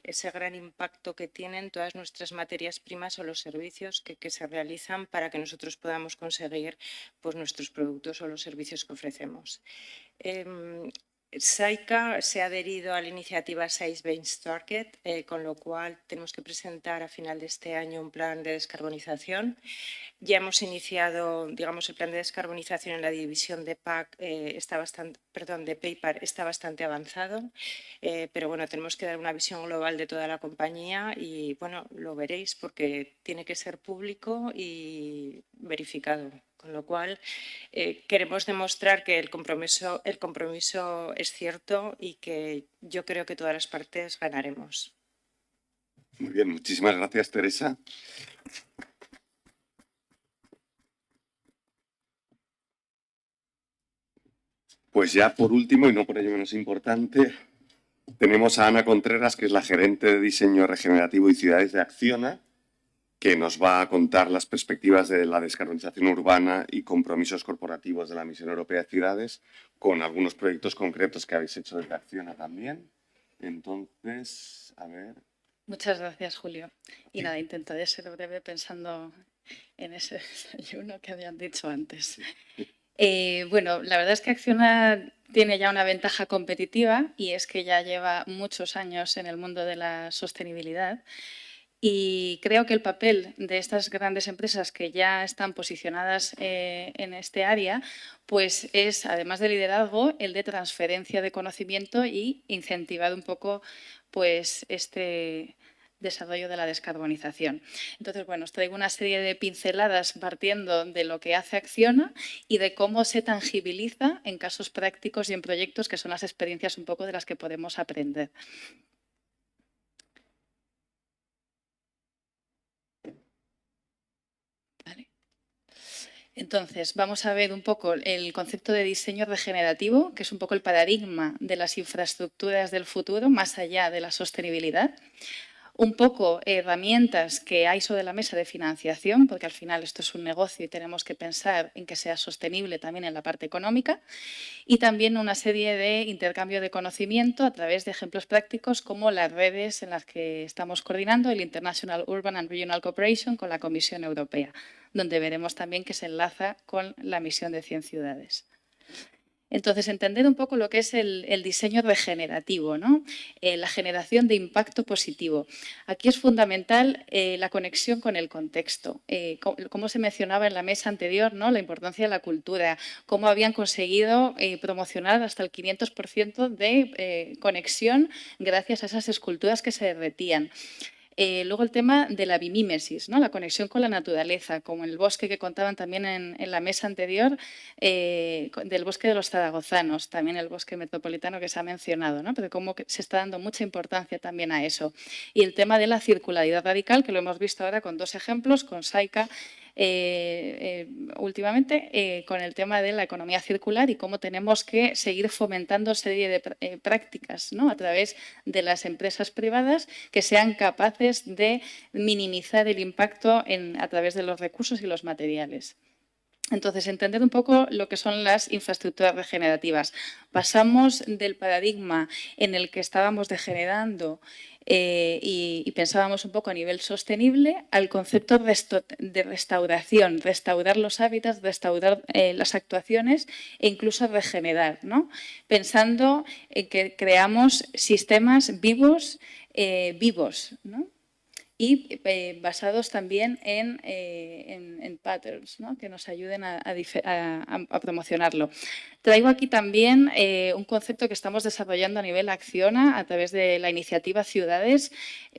D: ese gran impacto que tienen todas nuestras materias primas o los servicios que se realizan para que nosotros podamos conseguir pues, nuestros productos o los servicios que ofrecemos. SAICA se ha adherido a la iniciativa Science-Based Target, con lo cual tenemos que presentar a final de este año un plan de descarbonización. Ya hemos iniciado, digamos, el plan de descarbonización en la división de PAC, de PAPER está bastante avanzado, pero bueno, tenemos que dar una visión global de toda la compañía y bueno, lo veréis porque tiene que ser público y verificado. Con lo cual, queremos demostrar que el compromiso es cierto y que yo creo que todas las partes ganaremos.
A: Muy bien, muchísimas gracias, Teresa. Pues ya por último, y no por ello menos importante, tenemos a Ana Contreras, que es la gerente de diseño regenerativo y ciudades de Acciona, que nos va a contar las perspectivas de la descarbonización urbana y compromisos corporativos de la Misión Europea de Ciudades, con algunos proyectos concretos que habéis hecho desde Acciona también. Entonces, a ver.
E: Muchas gracias, Julio. Y nada, intentaré ser breve pensando en ese desayuno que habían dicho antes. Bueno, la verdad es que Acciona tiene ya una ventaja competitiva y es que ya lleva muchos años en el mundo de la sostenibilidad. Y creo que el papel de estas grandes empresas que ya están posicionadas en este área, pues es, además de liderazgo, el de transferencia de conocimiento y incentivar un poco pues, este desarrollo de la descarbonización. Entonces, bueno, os traigo una serie de pinceladas partiendo de lo que hace Acciona y de cómo se tangibiliza en casos prácticos y en proyectos que son las experiencias un poco de las que podemos aprender. Entonces, vamos a ver un poco el concepto de diseño regenerativo, que es un poco el paradigma de las infraestructuras del futuro, más allá de la sostenibilidad. Un poco herramientas que hay sobre la mesa de financiación, porque al final esto es un negocio y tenemos que pensar en que sea sostenible también en la parte económica. Y también una serie de intercambio de conocimiento a través de ejemplos prácticos como las redes en las que estamos coordinando el International Urban and Regional Cooperation con la Comisión Europea, donde veremos también que se enlaza con la misión de 100 ciudades. Entonces, entender un poco lo que es el diseño regenerativo, ¿no? La generación de impacto positivo. Aquí es fundamental la conexión con el contexto. Como se mencionaba en la mesa anterior, ¿no? La importancia de la cultura, cómo habían conseguido promocionar hasta el 500% de conexión gracias a esas esculturas que se derretían. Luego el tema de la bimímesis, ¿no? La conexión con la naturaleza, como el bosque que contaban también en la mesa anterior, del bosque de los zaragozanos, también el bosque metropolitano que se ha mencionado, ¿no? Pero cómo se está dando mucha importancia también a eso. Y el tema de la circularidad radical, que lo hemos visto ahora con dos ejemplos, con SAICA, últimamente con el tema de la economía circular y cómo tenemos que seguir fomentando serie de prácticas, ¿no? A través de las empresas privadas que sean capaces de minimizar el impacto a través de los recursos y los materiales. Entonces, entender un poco lo que son las infraestructuras regenerativas. Pasamos del paradigma en el que estábamos degenerando y pensábamos un poco a nivel sostenible al concepto de restauración, restaurar los hábitats, restaurar las actuaciones e incluso regenerar, ¿no? Pensando en que creamos sistemas vivos, ¿no? Y basados también en patterns, ¿no? Que nos ayuden a promocionarlo. Traigo aquí también un concepto que estamos desarrollando a nivel Acciona a través de la iniciativa Ciudades,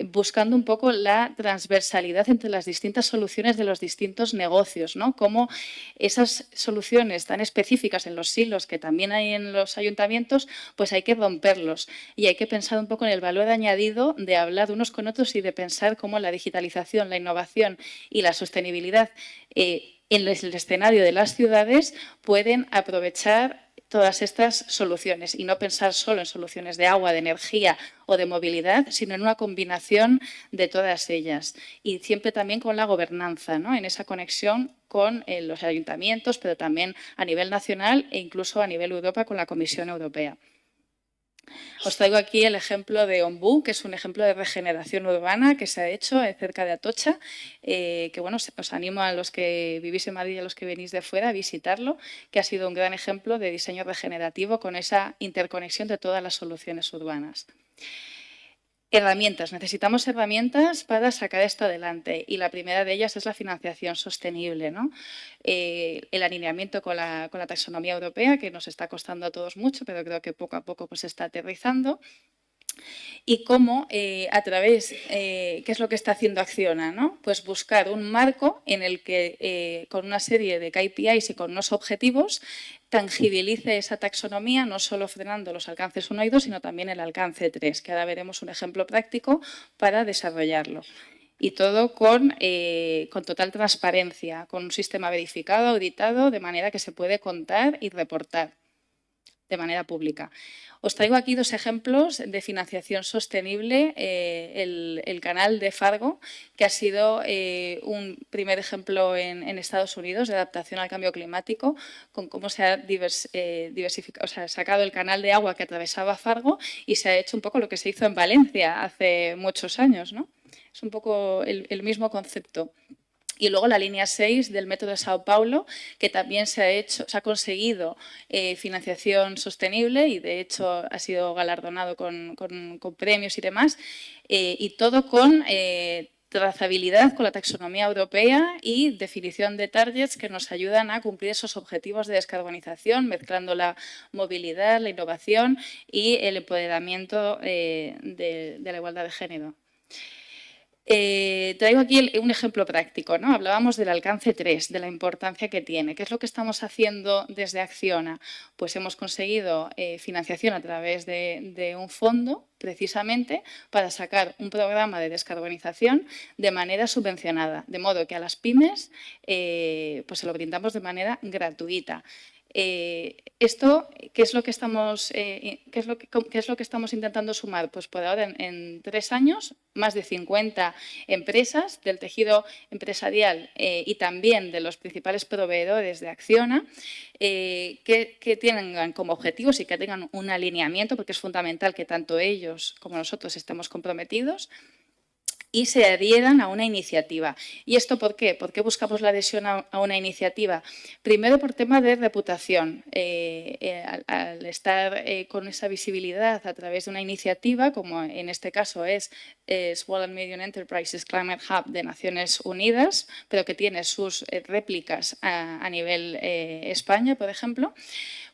E: buscando un poco la transversalidad entre las distintas soluciones de los distintos negocios, ¿no? Cómo esas soluciones tan específicas en los silos que también hay en los ayuntamientos, pues hay que romperlos y hay que pensar un poco en el valor añadido de hablar unos con otros y de pensar cómo la digitalización, la innovación y la sostenibilidad en el escenario de las ciudades pueden aprovechar todas estas soluciones y no pensar solo en soluciones de agua, de energía o de movilidad, sino en una combinación de todas ellas. Y siempre también con la gobernanza, ¿no? En esa conexión con los ayuntamientos, pero también a nivel nacional e incluso a nivel Europa con la Comisión Europea. Os traigo aquí el ejemplo de Ombú, que es un ejemplo de regeneración urbana que se ha hecho cerca de Atocha, que bueno, os animo a los que vivís en Madrid y a los que venís de fuera a visitarlo, que ha sido un gran ejemplo de diseño regenerativo con esa interconexión de todas las soluciones urbanas. Herramientas. Necesitamos herramientas para sacar esto adelante y la primera de ellas es la financiación sostenible, ¿no? El alineamiento con la taxonomía europea, que nos está costando a todos mucho, pero creo que poco a poco pues, se está aterrizando. Y cómo, a través, ¿qué es lo que está haciendo Acciona? ¿No? Pues buscar un marco en el que, con una serie de KPIs y con unos objetivos, tangibilice esa taxonomía, no solo frenando los alcances 1 y 2, sino también el alcance 3, que ahora veremos un ejemplo práctico para desarrollarlo. Y todo con total transparencia, con un sistema verificado, auditado, de manera que se puede contar y reportar de manera pública. Os traigo aquí 2 ejemplos de financiación sostenible. El canal de Fargo, que ha sido un primer ejemplo en Estados Unidos de adaptación al cambio climático, con cómo se ha sacado el canal de agua que atravesaba Fargo y se ha hecho un poco lo que se hizo en Valencia hace muchos años, ¿no? Es un poco el mismo concepto. Y luego la línea 6 del Metro de Sao Paulo, que también se ha conseguido financiación sostenible y de hecho ha sido galardonado con premios y demás, y todo con trazabilidad con la taxonomía europea y definición de targets que nos ayudan a cumplir esos objetivos de descarbonización, mezclando la movilidad, la innovación y el empoderamiento de la igualdad de género. Traigo aquí un ejemplo práctico, ¿no? Hablábamos del alcance 3, de la importancia que tiene. ¿Qué es lo que estamos haciendo desde Acciona? Pues hemos conseguido financiación a través de un fondo, precisamente, para sacar un programa de descarbonización de manera subvencionada, de modo que a las pymes pues se lo brindamos de manera gratuita. Esto, ¿qué es lo que estamos intentando sumar? Pues por ahora, en 3 años, más de 50 empresas del tejido empresarial y también de los principales proveedores de Acciona que tengan como objetivos y que tengan un alineamiento, porque es fundamental que tanto ellos como nosotros estemos comprometidos, y se adhieran a una iniciativa. ¿Y esto por qué? ¿Por qué buscamos la adhesión a una iniciativa? Primero, por tema de reputación. Al estar con esa visibilidad a través de una iniciativa, como en este caso es Small and Medium Enterprises Climate Hub de Naciones Unidas, pero que tiene sus réplicas a nivel España, por ejemplo,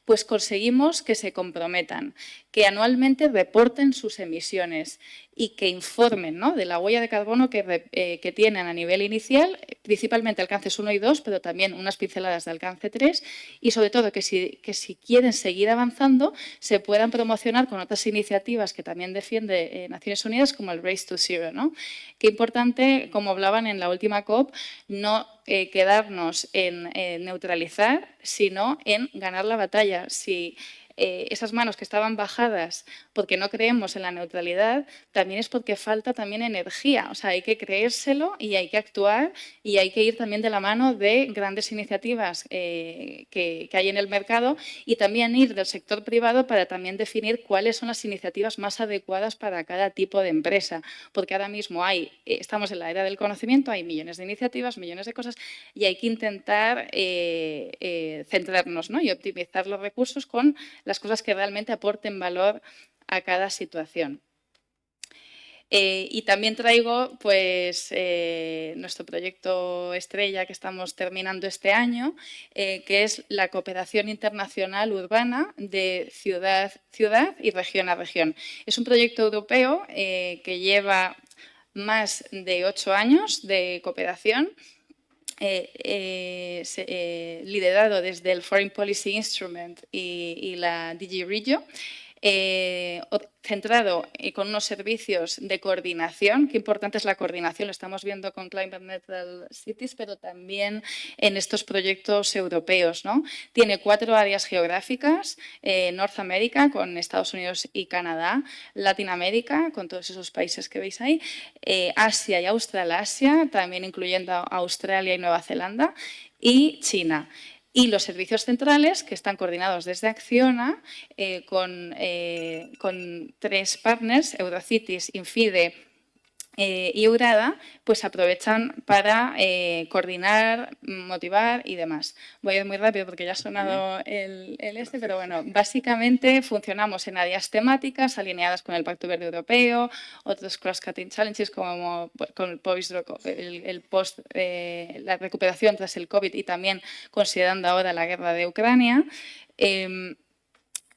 E: pues conseguimos que se comprometan, que anualmente reporten sus emisiones y que informen, ¿no?, de la huella de carbono que tienen a nivel inicial, principalmente alcances 1 y 2, pero también unas pinceladas de alcance 3 y sobre todo que si quieren seguir avanzando se puedan promocionar con otras iniciativas que también defiende Naciones Unidas como el Race to Zero, ¿no? Qué importante, como hablaban en la última COP, no quedarnos en neutralizar, sino en ganar la batalla. Si esas manos que estaban bajadas porque no creemos en la neutralidad, también es porque falta también energía. O sea, hay que creérselo y hay que actuar y hay que ir también de la mano de grandes iniciativas que hay en el mercado y también ir del sector privado para también definir cuáles son las iniciativas más adecuadas para cada tipo de empresa. Porque ahora mismo estamos en la era del conocimiento, hay millones de iniciativas, millones de cosas y hay que intentar centrarnos, ¿no?, y optimizar los recursos con las cosas que realmente aporten valor a cada situación. Y también traigo pues, nuestro proyecto estrella que estamos terminando este año, que es la cooperación internacional urbana de ciudad y región a región. Es un proyecto europeo que lleva más de 8 años de cooperación, liderado desde el Foreign Policy Instrument y la DG Regio, centrado con unos servicios de coordinación. Qué importante es la coordinación, lo estamos viendo con Climate Neutral Cities, pero también en estos proyectos europeos, ¿no? Tiene 4 áreas geográficas: North America, con Estados Unidos y Canadá; Latinoamérica, con todos esos países que veis ahí; Asia y Australasia, también incluyendo Australia y Nueva Zelanda; y China. Y los servicios centrales, que están coordinados desde Acciona, con 3 partners, Eurocities, Infide y Eurada, pues aprovechan para coordinar, motivar y demás. Voy a ir muy rápido porque ya ha sonado el pero bueno, básicamente funcionamos en áreas temáticas alineadas con el Pacto Verde Europeo, otros cross-cutting challenges como con la recuperación tras el COVID y también considerando ahora la guerra de Ucrania.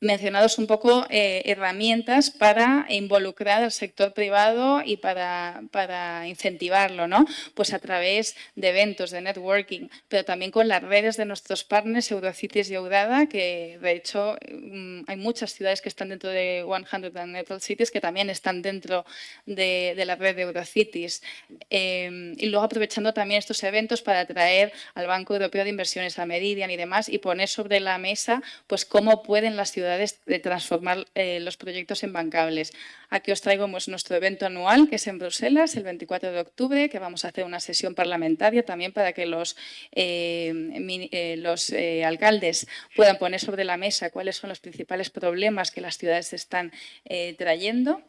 E: Mencionados un poco herramientas para involucrar al sector privado y para incentivarlo, ¿no? Pues a través de eventos, de networking, pero también con las redes de nuestros partners Eurocities y Eurada, que de hecho hay muchas ciudades que están dentro de 100 Neutral Cities que también están dentro de la red de Eurocities. Y luego aprovechando también estos eventos para atraer al Banco Europeo de Inversiones, a Meridian y demás, y poner sobre la mesa pues cómo pueden las ciudades de transformar los proyectos en bancables. Aquí os traigo nuestro evento anual, que es en Bruselas, el 24 de octubre, que vamos a hacer una sesión parlamentaria también para que los alcaldes puedan poner sobre la mesa cuáles son los principales problemas que las ciudades están trayendo.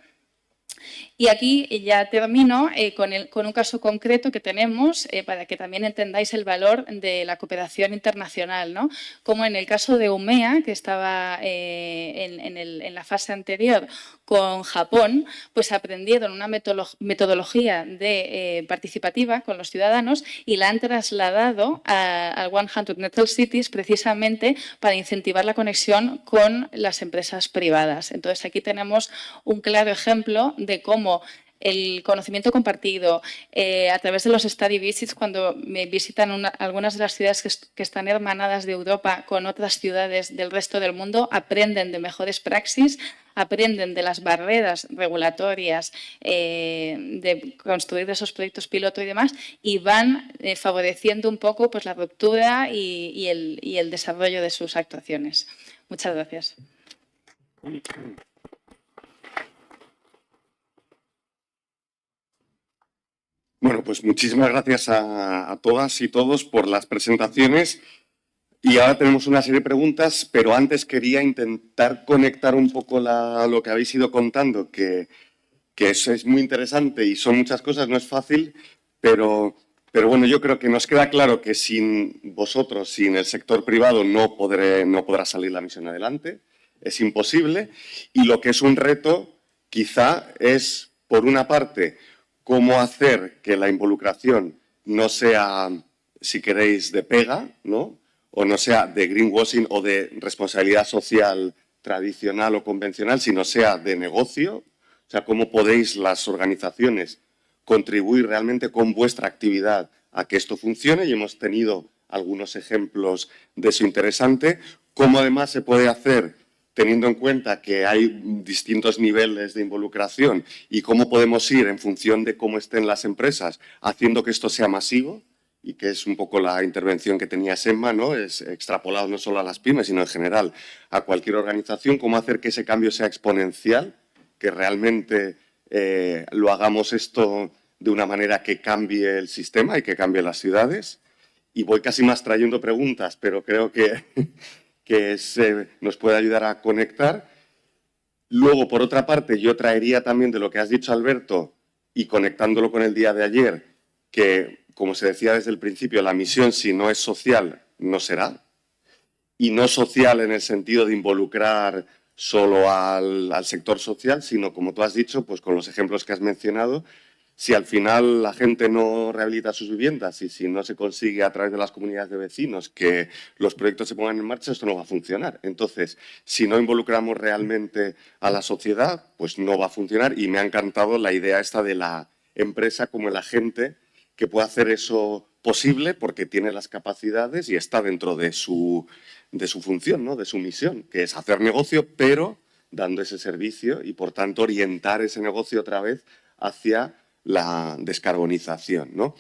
E: Y aquí ya termino con un caso concreto que tenemos para que también entendáis el valor de la cooperación internacional, ¿no? Como en el caso de Umea, que estaba en la fase anterior con Japón, pues aprendieron una metodología participativa con los ciudadanos y la han trasladado al 100 Neutral Cities precisamente para incentivar la conexión con las empresas privadas. Entonces aquí tenemos un claro ejemplo de cómo el conocimiento compartido, a través de los study visits, cuando me visitan algunas de las ciudades que están hermanadas de Europa con otras ciudades del resto del mundo, aprenden de mejores praxis, aprenden de las barreras regulatorias, de construir esos proyectos piloto y demás, y van favoreciendo un poco pues, la ruptura y el desarrollo de sus actuaciones. Muchas gracias.
A: Bueno, pues muchísimas gracias a todas y todos por las presentaciones. Y ahora tenemos una serie de preguntas, pero antes quería intentar conectar un poco lo que habéis ido contando, que es muy interesante y son muchas cosas, no es fácil, pero bueno, yo creo que nos queda claro que sin vosotros, sin el sector privado, no podrá salir la misión adelante, es imposible. Y lo que es un reto, quizá, es, por una parte, cómo hacer que la involucración no sea, si queréis, de pega, ¿no? O no sea de greenwashing o de responsabilidad social tradicional o convencional, sino sea de negocio. O sea, cómo podéis las organizaciones contribuir realmente con vuestra actividad a que esto funcione, y hemos tenido algunos ejemplos de eso interesante. Cómo además se puede hacer teniendo en cuenta que hay distintos niveles de involucración, y cómo podemos ir en función de cómo estén las empresas haciendo que esto sea masivo, y que es un poco la intervención que tenía Emma, ¿no? Es extrapolado no solo a las pymes, sino en general a cualquier organización, cómo hacer que ese cambio sea exponencial, que realmente lo hagamos esto de una manera que cambie el sistema y que cambie las ciudades. Y voy casi más trayendo preguntas, pero creo que nos puede ayudar a conectar. Luego, por otra parte, yo traería también de lo que has dicho, Alberto, y conectándolo con el día de ayer, que, como se decía desde el principio, la misión, si no es social, no será. Y no social en el sentido de involucrar solo al sector social, sino, como tú has dicho, pues con los ejemplos que has mencionado, si al final la gente no rehabilita sus viviendas y si no se consigue a través de las comunidades de vecinos que los proyectos se pongan en marcha, esto no va a funcionar. Entonces, si no involucramos realmente a la sociedad, pues no va a funcionar. Y me ha encantado la idea esta de la empresa como el agente que puede hacer eso posible porque tiene las capacidades y está dentro de su función, ¿no? De su misión, que es hacer negocio, pero dando ese servicio y, por tanto, orientar ese negocio otra vez hacia la descarbonización, ¿no?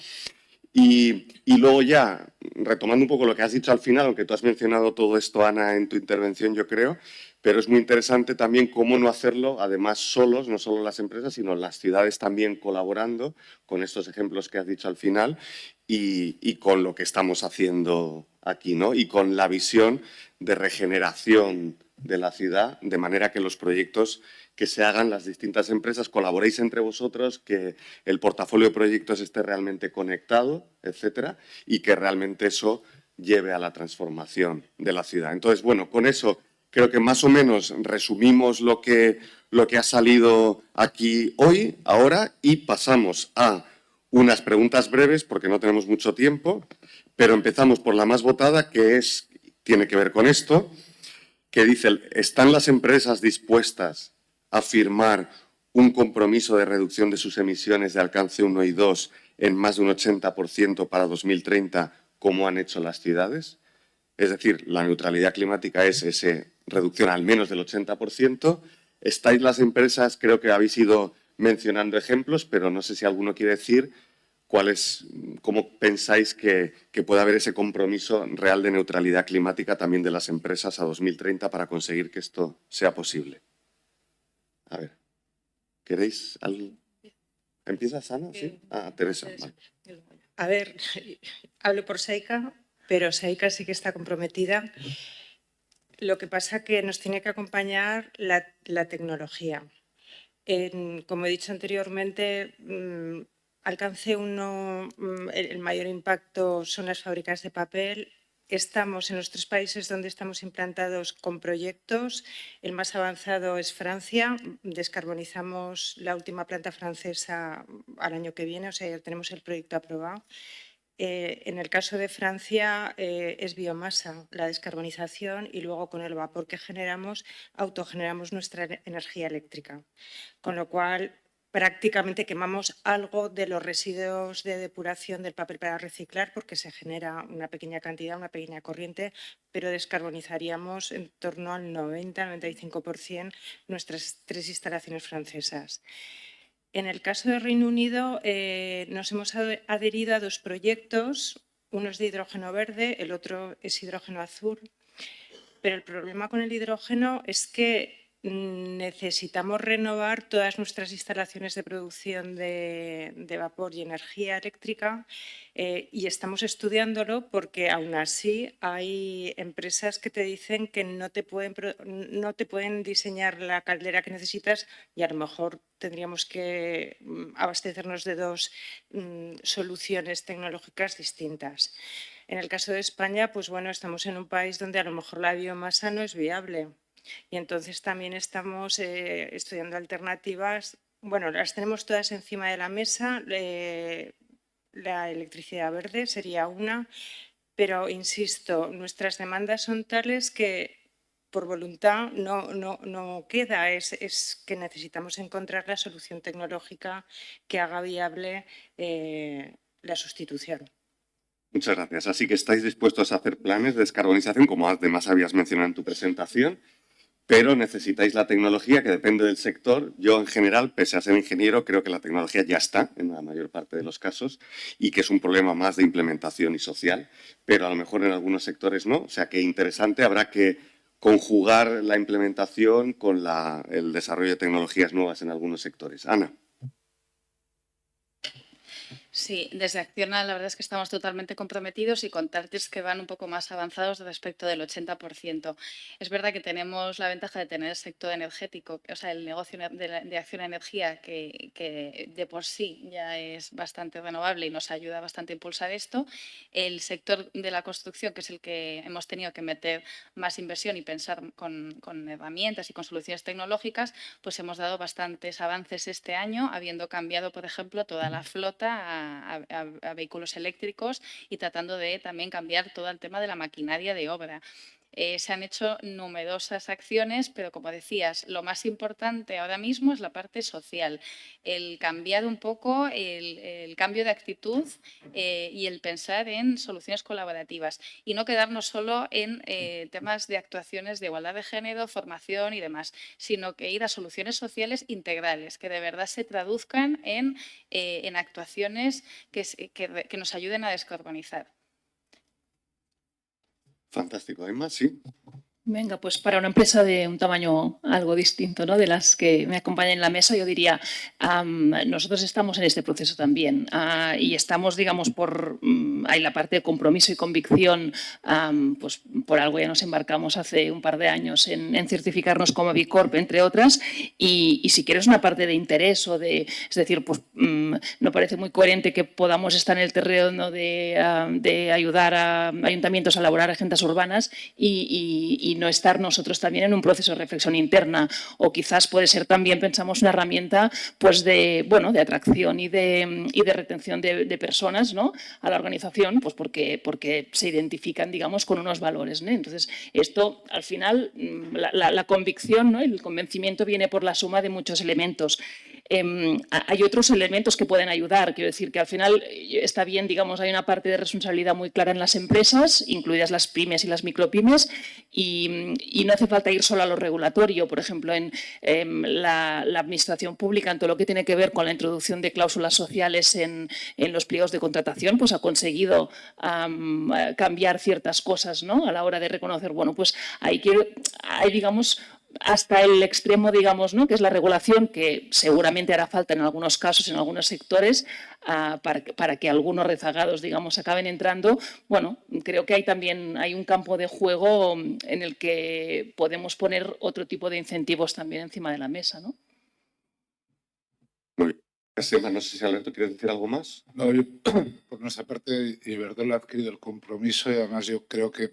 A: Y luego ya, retomando un poco lo que has dicho al final, aunque tú has mencionado todo esto, Ana, en tu intervención, yo creo, pero es muy interesante también cómo no hacerlo, además, solos, no solo las empresas, sino las ciudades también colaborando con estos ejemplos que has dicho al final y con lo que estamos haciendo aquí, ¿no? Y con la visión de regeneración de la ciudad, de manera que los proyectos que se hagan, las distintas empresas, colaboréis entre vosotros, que el portafolio de proyectos esté realmente conectado, etcétera, y que realmente eso lleve a la transformación de la ciudad. Entonces, bueno, con eso creo que más o menos resumimos lo que ha salido aquí hoy, ahora, y pasamos a unas preguntas breves, porque no tenemos mucho tiempo, pero empezamos por la más votada, que tiene que ver con esto, que dice, ¿están las empresas dispuestas a firmar un compromiso de reducción de sus emisiones de alcance 1 y 2 en más de un 80% para 2030, como han hecho las ciudades? Es decir, la neutralidad climática es esa reducción al menos del 80%. Estáis las empresas, creo que habéis ido mencionando ejemplos, pero no sé si alguno quiere decir cómo pensáis que puede haber ese compromiso real de neutralidad climática también de las empresas a 2030 para conseguir que esto sea posible. A ver, ¿queréis algo? ¿Empiezas, Ana? ¿Sí? Teresa. Vale.
D: A ver, hablo por Saica, pero Saica sí que está comprometida. Lo que pasa es que nos tiene que acompañar la tecnología. Como he dicho anteriormente, alcance 1, el mayor impacto son las fábricas de papel. Estamos en los 3 países donde estamos implantados con proyectos. El más avanzado es Francia. Descarbonizamos la última planta francesa al año que viene, o sea, ya tenemos el proyecto aprobado. En el caso de Francia es biomasa la descarbonización y luego con el vapor que generamos autogeneramos nuestra energía eléctrica. Con lo cual prácticamente quemamos algo de los residuos de depuración del papel para reciclar porque se genera una pequeña cantidad, una pequeña corriente, pero descarbonizaríamos en torno al 90-95% nuestras 3 instalaciones francesas. En el caso del Reino Unido nos hemos adherido a 2 proyectos, uno es de hidrógeno verde, el otro es hidrógeno azul, pero el problema con el hidrógeno es que necesitamos renovar todas nuestras instalaciones de producción de vapor y energía eléctrica y estamos estudiándolo porque aún así hay empresas que te dicen que no te pueden diseñar la caldera que necesitas y a lo mejor tendríamos que abastecernos de 2 soluciones tecnológicas distintas. En el caso de España, pues bueno, estamos en un país donde a lo mejor la biomasa no es viable. Y entonces también estamos estudiando alternativas. Bueno, las tenemos todas encima de la mesa. La electricidad verde sería una, pero insisto, nuestras demandas son tales que por voluntad no queda. Es que necesitamos encontrar la solución tecnológica que haga viable la sustitución.
A: Muchas gracias. Así que estáis dispuestos a hacer planes de descarbonización, como además habías mencionado en tu presentación, pero necesitáis la tecnología que depende del sector. Yo, en general, pese a ser ingeniero, creo que la tecnología ya está en la mayor parte de los casos y que es un problema más de implementación y social, pero a lo mejor en algunos sectores no. O sea, que interesante, habrá que conjugar la implementación con el desarrollo de tecnologías nuevas en algunos sectores. Ana.
E: Sí, desde Acciona la verdad es que estamos totalmente comprometidos y con targets que van un poco más avanzados respecto del 80%. Es verdad que tenemos la ventaja de tener el sector energético, o sea, el negocio de Acciona Energía, que de por sí ya es bastante renovable y nos ayuda bastante a impulsar esto. El sector de la construcción, que es el que hemos tenido que meter más inversión y pensar con herramientas y con soluciones tecnológicas, pues hemos dado bastantes avances este año, habiendo cambiado, por ejemplo, toda la flota a vehículos eléctricos y tratando de también cambiar todo el tema de la maquinaria de obra. Se han hecho numerosas acciones, pero como decías, lo más importante ahora mismo es la parte social, el cambiar un poco, el cambio de actitud y el pensar en soluciones colaborativas y no quedarnos solo en temas de actuaciones de igualdad de género, formación y demás, sino que ir a soluciones sociales integrales, que de verdad se traduzcan en actuaciones que nos ayuden a descarbonizar.
A: Fantástico. ¿Hay más? Sí.
C: Venga, pues para una empresa de un tamaño algo distinto, ¿no?, de las que me acompañan en la mesa, yo diría, nosotros estamos en este proceso también y estamos, digamos, hay la parte de compromiso y convicción, pues por algo ya nos embarcamos hace un par de años en certificarnos como B Corp, entre otras, y si quieres una parte de interés es decir, pues no parece muy coherente que podamos estar en el terreno de ayudar a ayuntamientos a elaborar agendas urbanas y no estar nosotros también en un proceso de reflexión interna, o quizás puede ser también, pensamos, una herramienta pues de atracción y de retención de personas, ¿no?, a la organización, pues porque se identifican, digamos, con unos valores, ¿no? Entonces, esto al final, la convicción, ¿no?, el convencimiento viene por la suma de muchos elementos. Hay otros elementos que pueden ayudar, quiero decir que al final está bien, digamos, hay una parte de responsabilidad muy clara en las empresas, incluidas las pymes y las micropymes, y no hace falta ir solo a lo regulatorio. Por ejemplo, en la administración pública, en todo lo que tiene que ver con la introducción de cláusulas sociales en los pliegos de contratación, pues ha conseguido cambiar ciertas cosas, ¿no?, a la hora de reconocer, bueno, pues hay digamos, hasta el extremo, digamos, ¿no?, que es la regulación, que seguramente hará falta en algunos casos, en algunos sectores, para que algunos rezagados, digamos, acaben entrando. Bueno, creo que hay un campo de juego en el que podemos poner otro tipo de incentivos también encima de la mesa, ¿no?
A: Muy bien. Sema, no sé si Alberto quieres decir algo más.
B: No, yo, por nuestra parte, Iberdrola ha adquirido el compromiso y además yo creo que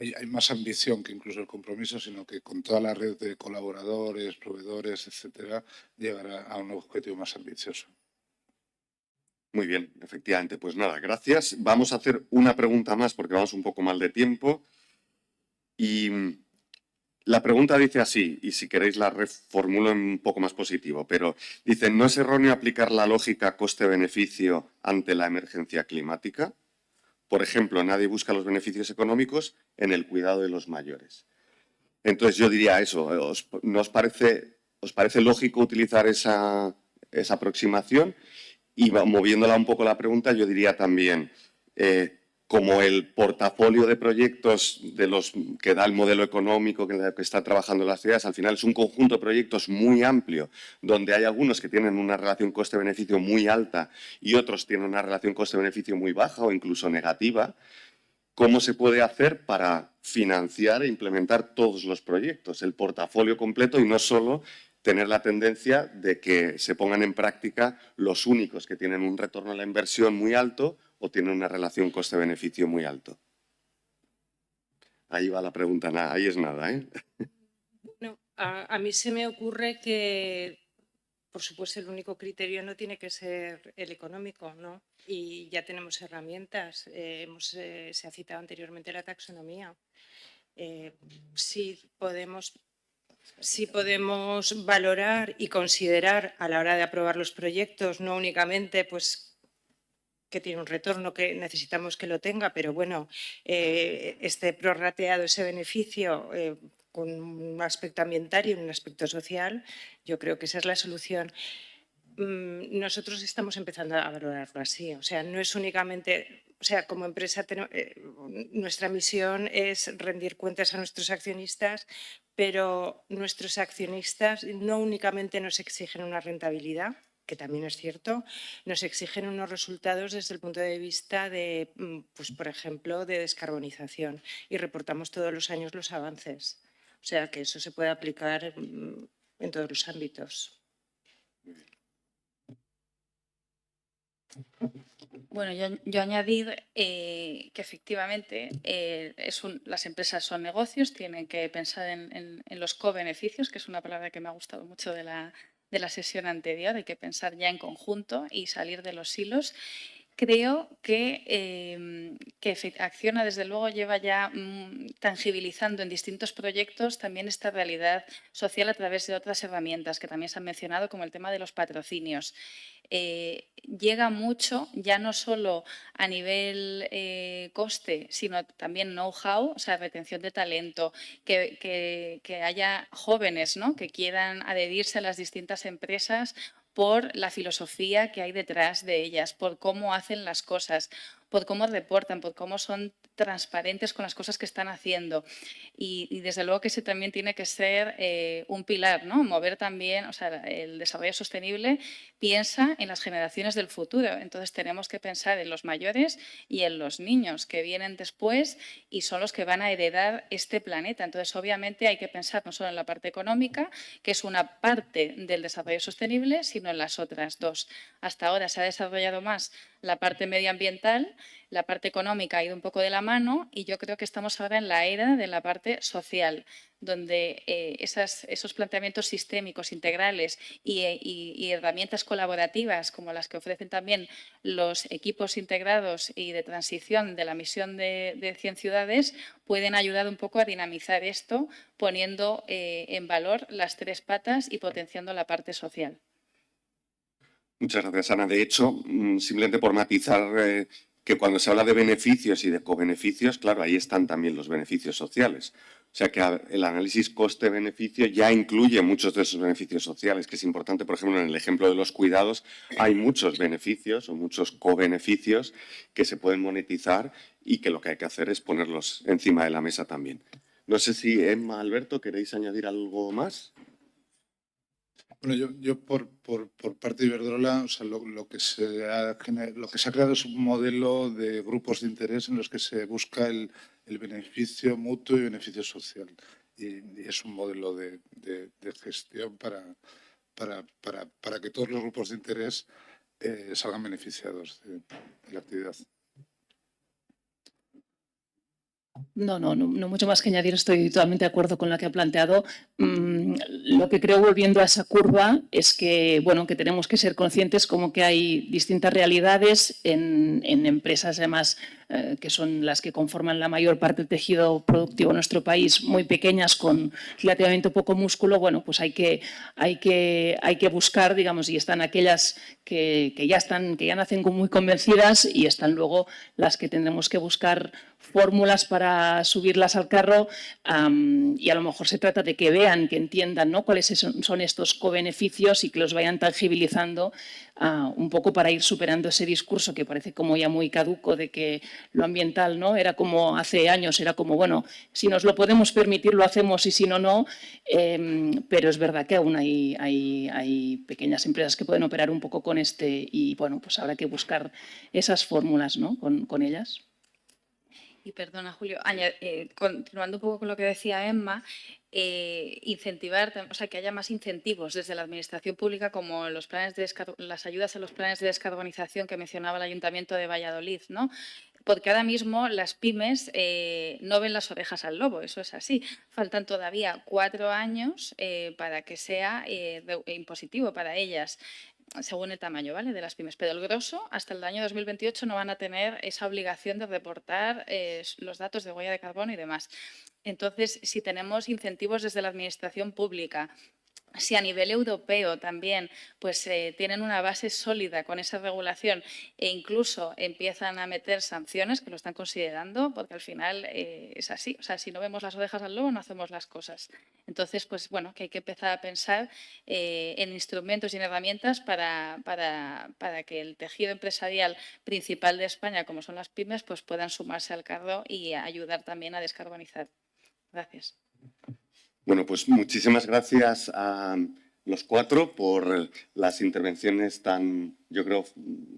B: hay más ambición que incluso el compromiso, sino que con toda la red de colaboradores, proveedores, etcétera, llegará a un objetivo más ambicioso.
A: Muy bien, efectivamente. Pues nada, gracias. Vamos a hacer una pregunta más porque vamos un poco mal de tiempo. Y la pregunta dice así, y si queréis la reformulo en un poco más positivo, pero dice, ¿no es erróneo aplicar la lógica coste-beneficio ante la emergencia climática? Por ejemplo, nadie busca los beneficios económicos en el cuidado de los mayores. Entonces yo diría eso, ¿os parece lógico utilizar esa aproximación? Y moviéndola un poco la pregunta, yo diría también, como el portafolio de proyectos de los que da el modelo económico que está trabajando las ciudades, al final es un conjunto de proyectos muy amplio, donde hay algunos que tienen una relación coste-beneficio muy alta y otros tienen una relación coste-beneficio muy baja o incluso negativa. ¿Cómo se puede hacer para financiar e implementar todos los proyectos, el portafolio completo, y no solo tener la tendencia de que se pongan en práctica los únicos que tienen un retorno a la inversión muy alto o tienen una relación coste-beneficio muy alto? Ahí va la pregunta, nada, ahí es nada, ¿eh?
D: No, a mí se me ocurre que, por supuesto, el único criterio no tiene que ser el económico, ¿no? Y ya tenemos herramientas. Se ha citado anteriormente la taxonomía. Sí podemos valorar y considerar a la hora de aprobar los proyectos, no únicamente pues que tiene un retorno que necesitamos que lo tenga, pero bueno, esté prorrateado ese beneficio con un aspecto ambiental y un aspecto social, yo creo que esa es la solución. Nosotros estamos empezando a valorarlo así, o sea, no es únicamente, o sea, como empresa nuestra misión es rendir cuentas a nuestros accionistas, pero nuestros accionistas no únicamente nos exigen una rentabilidad, que también es cierto, nos exigen unos resultados desde el punto de vista de, pues, por ejemplo, de descarbonización, y reportamos todos los años los avances. O sea, que eso se puede aplicar en todos los ámbitos.
E: Bueno, yo añadir que efectivamente las empresas son negocios, tienen que pensar en los co-beneficios, que es una palabra que me ha gustado mucho de la sesión anterior. Hay que pensar ya en conjunto y salir de los silos. creo que Acciona, desde luego, lleva ya tangibilizando en distintos proyectos también esta realidad social a través de otras herramientas que también se han mencionado, como el tema de los patrocinios. Llega mucho, ya no solo a nivel coste, sino también know-how, o sea, retención de talento, que haya jóvenes, ¿no?, que quieran adherirse a las distintas empresas por la filosofía que hay detrás de ellas, por cómo hacen las cosas, por cómo reportan, por cómo son transparentes con las cosas que están haciendo. Y desde luego que ese también tiene que ser un pilar, ¿no? Mover también, o sea, el desarrollo sostenible piensa en las generaciones del futuro. Entonces tenemos que pensar en los mayores y en los niños que vienen después y son los que van a heredar este planeta. Entonces, obviamente, hay que pensar no solo en la parte económica, que es una parte del desarrollo sostenible, sino en las otras dos. Hasta ahora se ha desarrollado más la parte medioambiental, la parte económica ha ido un poco de la mano y yo creo que estamos ahora en la era de la parte social, donde esos planteamientos sistémicos, integrales y herramientas colaborativas como las que ofrecen también los equipos integrados y de transición de la misión de 100 ciudades pueden ayudar un poco a dinamizar esto, poniendo en valor las tres patas y potenciando la parte social.
A: Muchas gracias, Ana. De hecho, simplemente por matizar que cuando se habla de beneficios y de cobeneficios, claro, ahí están también los beneficios sociales. O sea que el análisis coste-beneficio ya incluye muchos de esos beneficios sociales, que es importante. Por ejemplo, en el ejemplo de los cuidados hay muchos beneficios o muchos cobeneficios que se pueden monetizar y que lo que hay que hacer es ponerlos encima de la mesa también. No sé si Emma, Alberto, ¿queréis añadir algo más?
B: Bueno, yo por parte de Iberdrola, o sea, lo que se ha creado es un modelo de grupos de interés en los que se busca el beneficio mutuo y beneficio social. Y es un modelo de gestión para que todos los grupos de interés salgan beneficiados de la actividad.
C: No mucho más que añadir, estoy totalmente de acuerdo con lo que ha planteado. Lo que creo, volviendo a esa curva, es que, bueno, que tenemos que ser conscientes como que hay distintas realidades en empresas, además, que son las que conforman la mayor parte del tejido productivo de nuestro país, muy pequeñas, con relativamente poco músculo. Bueno, pues hay que buscar, digamos, y están aquellas que ya nacen muy convencidas y están luego las que tendremos que buscar fórmulas para subirlas al carro y a lo mejor se trata de que vean, que entiendan, ¿no?, cuáles son estos cobeneficios y que los vayan tangibilizando un poco para ir superando ese discurso que parece como ya muy caduco de que lo ambiental, ¿no?, era como hace años, era como, bueno, si nos lo podemos permitir lo hacemos y si no, no, pero es verdad que aún hay pequeñas empresas que pueden operar un poco con y bueno, pues habrá que buscar esas fórmulas, ¿no?, con ellas.
E: Y perdona, Julio, continuando un poco con lo que decía Emma, incentivar, o sea, que haya más incentivos desde la administración pública, como los planes las ayudas a los planes de descarbonización que mencionaba el Ayuntamiento de Valladolid, ¿no? Porque ahora mismo las pymes no ven las orejas al lobo, eso es así. Faltan todavía 4 años para que sea impositivo para ellas, según el tamaño, ¿vale?, de las pymes. Pero el grosso, hasta el año 2028, no van a tener esa obligación de reportar los datos de huella de carbono y demás. Entonces, si tenemos incentivos desde la administración pública, si a nivel europeo también pues, tienen una base sólida con esa regulación e incluso empiezan a meter sanciones, que lo están considerando, porque al final es así. O sea, si no vemos las orejas al lobo, no hacemos las cosas. Entonces, pues bueno, que hay que empezar a pensar en instrumentos y en herramientas para que el tejido empresarial principal de España, como son las pymes, pues puedan sumarse al carro y ayudar también a descarbonizar. Gracias.
A: Bueno, pues muchísimas gracias a los 4 por las intervenciones tan, yo creo,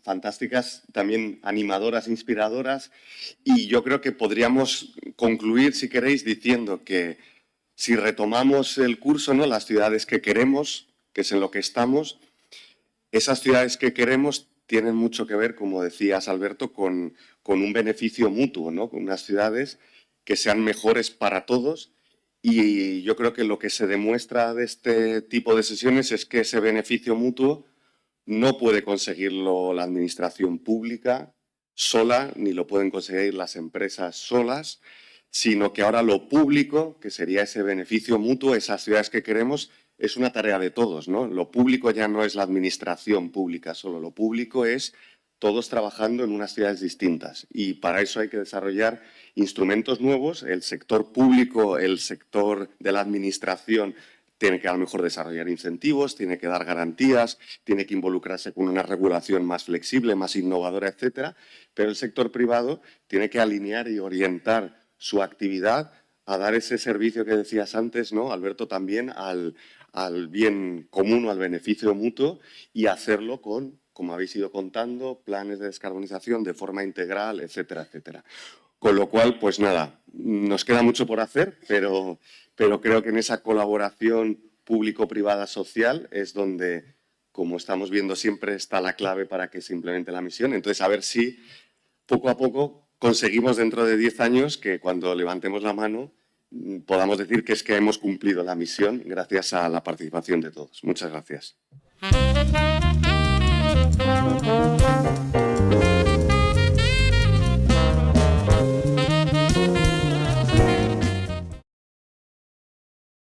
A: fantásticas, también animadoras, inspiradoras. Y yo creo que podríamos concluir, si queréis, diciendo que si retomamos el curso, ¿no?, las ciudades que queremos, que es en lo que estamos, esas ciudades que queremos tienen mucho que ver, como decías, Alberto, con un beneficio mutuo, ¿no?, con unas ciudades que sean mejores para todos. Y yo creo que lo que se demuestra de este tipo de sesiones es que ese beneficio mutuo no puede conseguirlo la administración pública sola, ni lo pueden conseguir las empresas solas, sino que ahora lo público, que sería ese beneficio mutuo, esas ciudades que queremos, es una tarea de todos, ¿no? Lo público ya no es la administración pública solo, lo público es todos trabajando en unas ciudades distintas. Y para eso hay que desarrollar instrumentos nuevos. El sector público, el sector de la administración tiene que a lo mejor desarrollar incentivos, tiene que dar garantías, tiene que involucrarse con una regulación más flexible, más innovadora, etcétera. Pero el sector privado tiene que alinear y orientar su actividad a dar ese servicio que decías antes, ¿no, Alberto? También al bien común o al beneficio mutuo y hacerlo con, como habéis ido contando, planes de descarbonización de forma integral, etcétera, etcétera. Con lo cual, pues nada, nos queda mucho por hacer, pero creo que en esa colaboración público-privada social es donde, como estamos viendo siempre, está la clave para que se implemente la misión. Entonces, a ver si poco a poco conseguimos dentro de 10 años que cuando levantemos la mano podamos decir que es que hemos cumplido la misión gracias a la participación de todos. Muchas gracias.